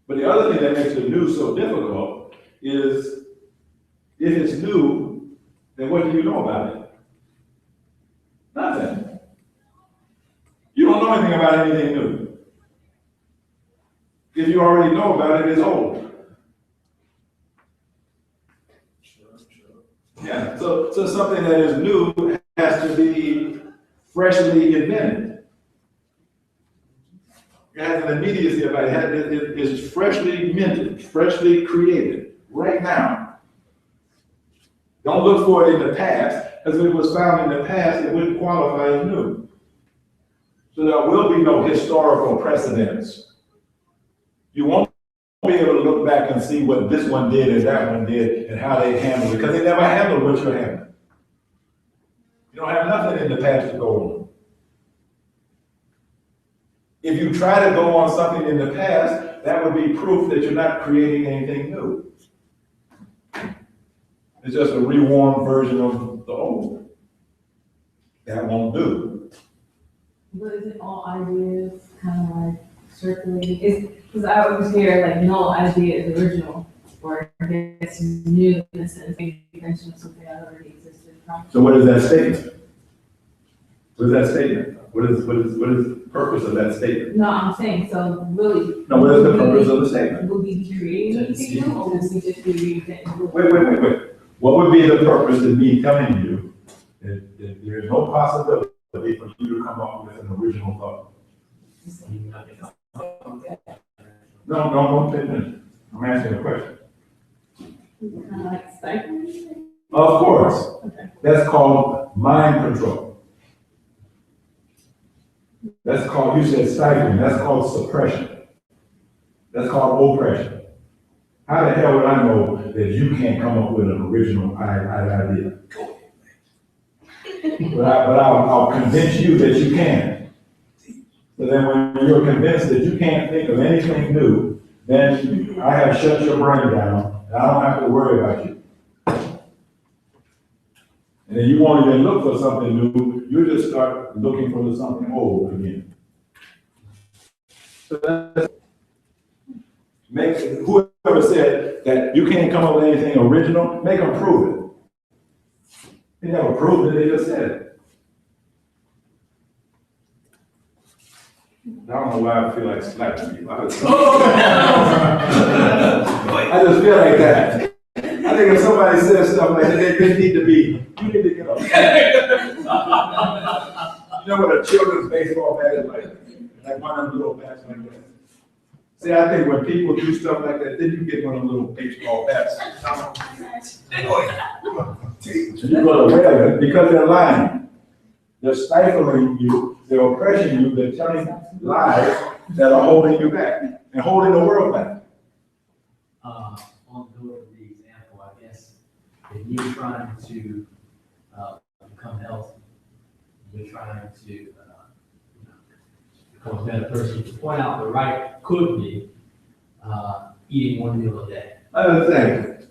But the other thing that makes the new so difficult is if it's new, then what do you know about it? Nothing. You don't know anything about anything new. If you already know about it, it's old. Yeah, so something that is new has to be freshly invented. It has an immediacy about it. It is freshly minted, freshly created, right now. Don't look for it in the past. as it was found in the past, it wouldn't qualify as new. So there will be no historical precedents. You won't be able to look back and see what this one did and that one did and how they handled it, because they never handled what you're handling. You don't have nothing in the past to go on. If you try to go on something in the past, that would be proof that you're not creating anything new. It's just a rewarmed version of the old. That won't do. But is it all ideas kind of like circulating? Because I always hear like no idea is original, or I guess new in a sense, maybe invention of something that already existed. So what is that statement? What is that statement? What is the purpose of that statement? No, I'm saying, so really. No, what is the purpose of the statement? Would we be creating anything new, or would we just be reinventing? Wait. What would be the purpose of me telling you that there is no possibility for you to come up with an original thought? No, don't finish. I'm asking a question. Kind of like stifling? Of course. Okay. That's called mind control. That's called, you said stifling, that's called suppression. That's called oppression. How the hell would I know that you can't come up with an original idea? But I'll convince you that you can. So then when you're convinced that you can't think of anything new, then I have shut your brain down, and I don't have to worry about you. And then you won't even look for something new, you just start looking for something old again. So that's, whoever said that you can't come up with anything original, make them prove it. They never proved it, they just said it. I don't know why I feel like slapping you. I just feel like that. I think if somebody says stuff like that, they need to be, you need to get up. You know what a children's baseball bat is like? Like one of them little bats like that. See, I think when people do stuff like that, then you get one of them little baseball bats. You're going to wear it because they're lying. They're stifling you, they're oppressing you, they're telling lies that are holding you back and holding the world back. On the example, I guess, if you're trying to become healthy, you're trying to become a better person, to point out the right could be eating one meal a day. Other thing,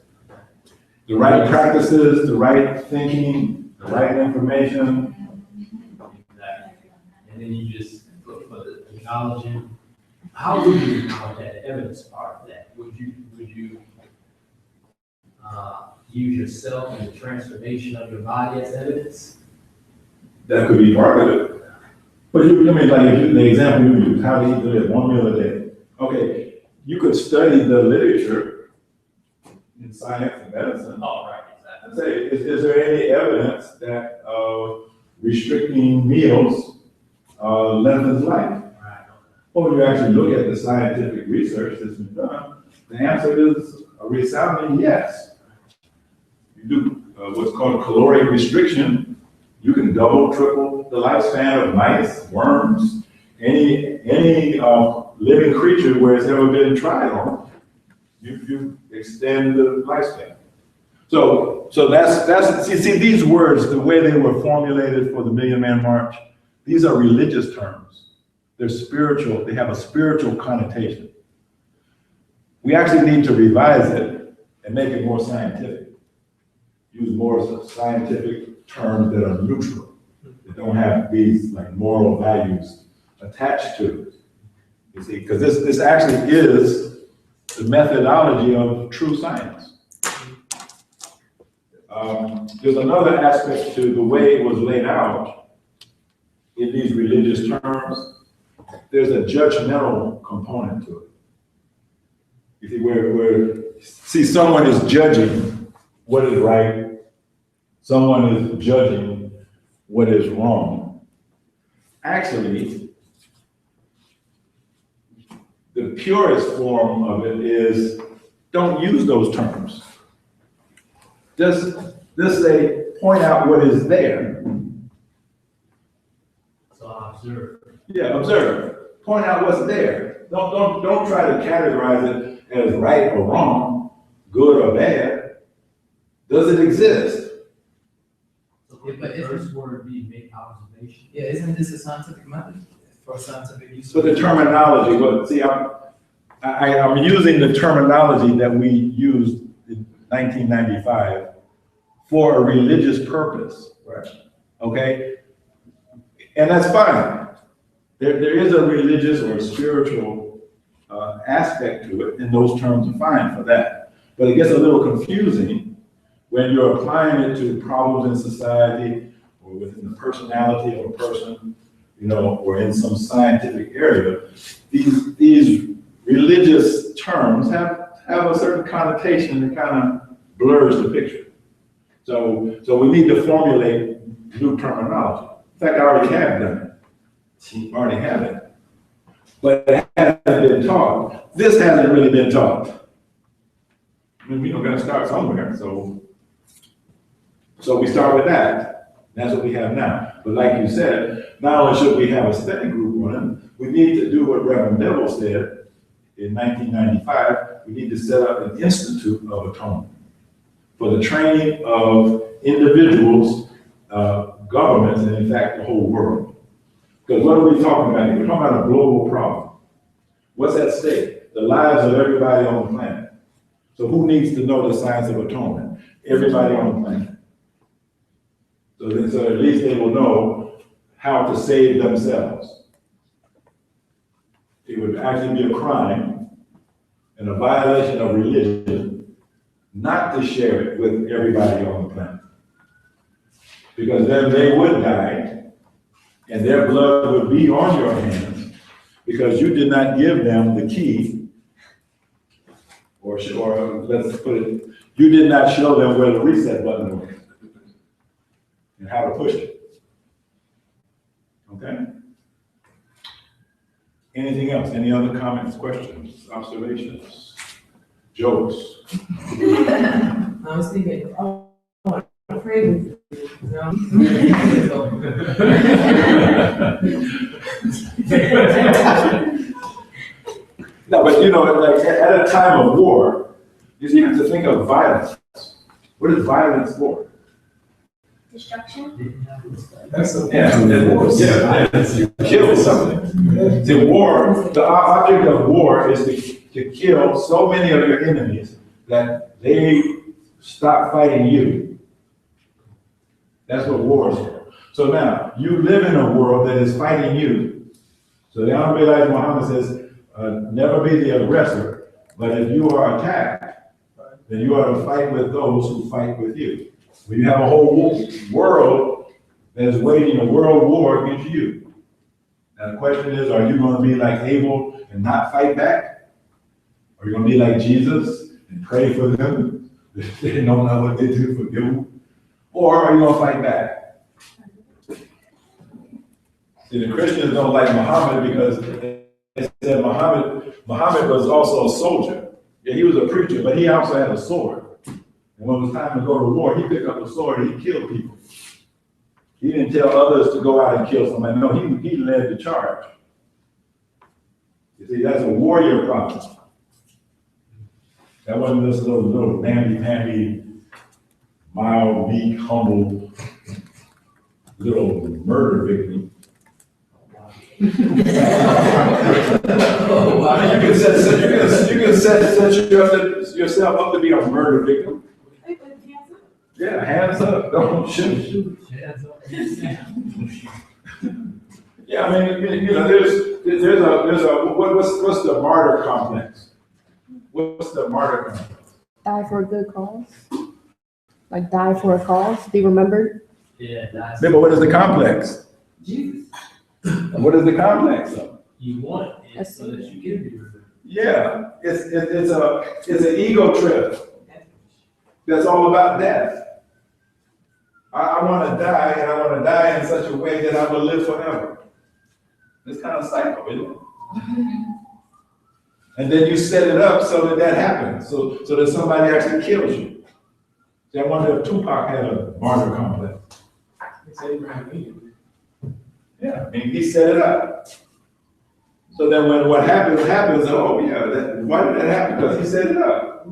the right practices, the right thinking, the right information. And then you just look for the acknowledging. How would you acknowledge that evidence part of that? Would you use yourself and the transformation of your body as evidence? That could be part of it. But you, I mean, like the example you use, how to eat one meal a day. Okay, you could study the literature in science and medicine. Oh, right, exactly. And say, is there any evidence that restricting meals lengthens life? Right. Well, when you actually look at the scientific research that's been done, the answer is a resounding yes. You do what's called caloric restriction. You can double, triple the lifespan of mice, worms, any living creature where it's ever been tried on. You extend the lifespan. So that's see these words, the way they were formulated for the Million Man March, these are religious terms. They're spiritual, they have a spiritual connotation. We actually need to revise it and make it more scientific. Use more scientific terms that are neutral, that don't have these like moral values attached to it. You see, because this actually is the methodology of true science. There's another aspect to the way it was laid out in these religious terms. There's a judgmental component to it. You see, where someone is judging what is right, someone is judging what is wrong. Actually, the purest form of it is don't use those terms. Just say point out what is there. So I observe. Yeah, observe. Point out what's there. Don't try to categorize it as right or wrong, good or bad. Does it exist? So would the first word be make observation? Yeah, isn't this a scientific method for scientific use? So the terminology, but see, I'm using the terminology that we used in 1995 for a religious purpose. Right. Okay? And that's fine. There is a religious or a spiritual aspect to it, and those terms are fine for that. But it gets a little confusing when you're applying it to problems in society or within the personality of a person, you know, or in some scientific area. These religious terms have a certain connotation that kind of blurs the picture. So we need to formulate new terminology. In fact, I already have done it. I already have it. But it hasn't been taught. This hasn't really been taught. I mean, we're going to start somewhere, so we start with that. That's what we have now. But like you said, not only should we have a study group on it, we need to do what Reverend Neville said in 1995. We need to set up an Institute of Atonement for the training of individuals, governments, and in fact, the whole world. Because what are we talking about here? We're talking about a global problem. What's at stake? The lives of everybody on the planet. So who needs to know the science of atonement? Everybody on the planet. So at least they will know how to save themselves. It would actually be a crime and a violation of religion not to share it with everybody on the planet. Because then they would die and their blood would be on your hands because you did not give them the key, or let's put it, you did not show them where the reset button was and how to push it. Okay? Anything else? Any other comments, questions, observations, jokes? I was thinking, oh, I'm afraid of you. No. No, but you know, like at a time of war, you have to think of violence. What is violence for? Destruction? That's a. Kill something. The war, the object of war is to kill so many of your enemies that they stop fighting you. That's what war is for. So now, you live in a world that is fighting you. So the Honorable Elijah Muhammad says, never be the aggressor, but if you are attacked, then you are to fight with those who fight with you. When you have a whole world that is waging a world war against you. Now the question is, are you going to be like Abel and not fight back? Are you going to be like Jesus and pray for them? They don't know what they do for you. Or are you going to fight back? See, the Christians don't like Muhammad because they said Muhammad was also a soldier. Yeah, he was a preacher, but he also had a sword. And when it was time to go to war, he picked up a sword and he killed people. He didn't tell others to go out and kill somebody. No, he led the charge. You see, that's a warrior problem. That wasn't just a little namby-pamby, mild, meek, humble, little murder victim. You can set yourself up to be a murder victim. Yeah, hands up, don't shoot. Yeah, I mean, you know, there's a what's the martyr complex? What's the martyr complex? Die for a good cause. Like die for a cause, be remembered. Yeah, that's. But what is the complex? Jesus. What is the complex of? You want it so that you can be remembered. Yeah, it's an ego trip. That's all about death. I want to die, and I want to die in such a way that I will live forever. It's kind of psycho, isn't it? And then you set it up so that happens, so that somebody actually kills you. See, I wonder if Tupac had a martyr complex. It's Abraham Lincoln. Yeah, and he set it up. So then when what happens, oh yeah, why did that happen? Because he set it up.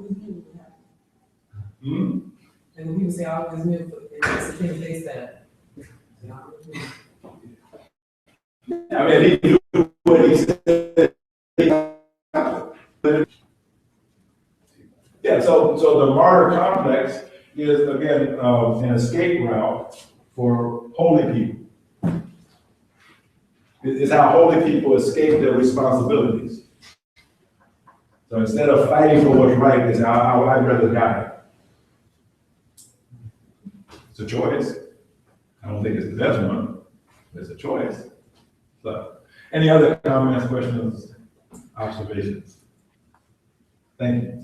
Hmm? And when people say all these men, it's the things they said. I mean, he knew what he said. Yeah, so the martyr complex is, again, an escape route for holy people. It's how holy people escape their responsibilities. So instead of fighting for what's right, it's how I'd rather die. It's a choice. I don't think it's the best one, but it's a choice. So, any other comments, questions, observations? Thank you.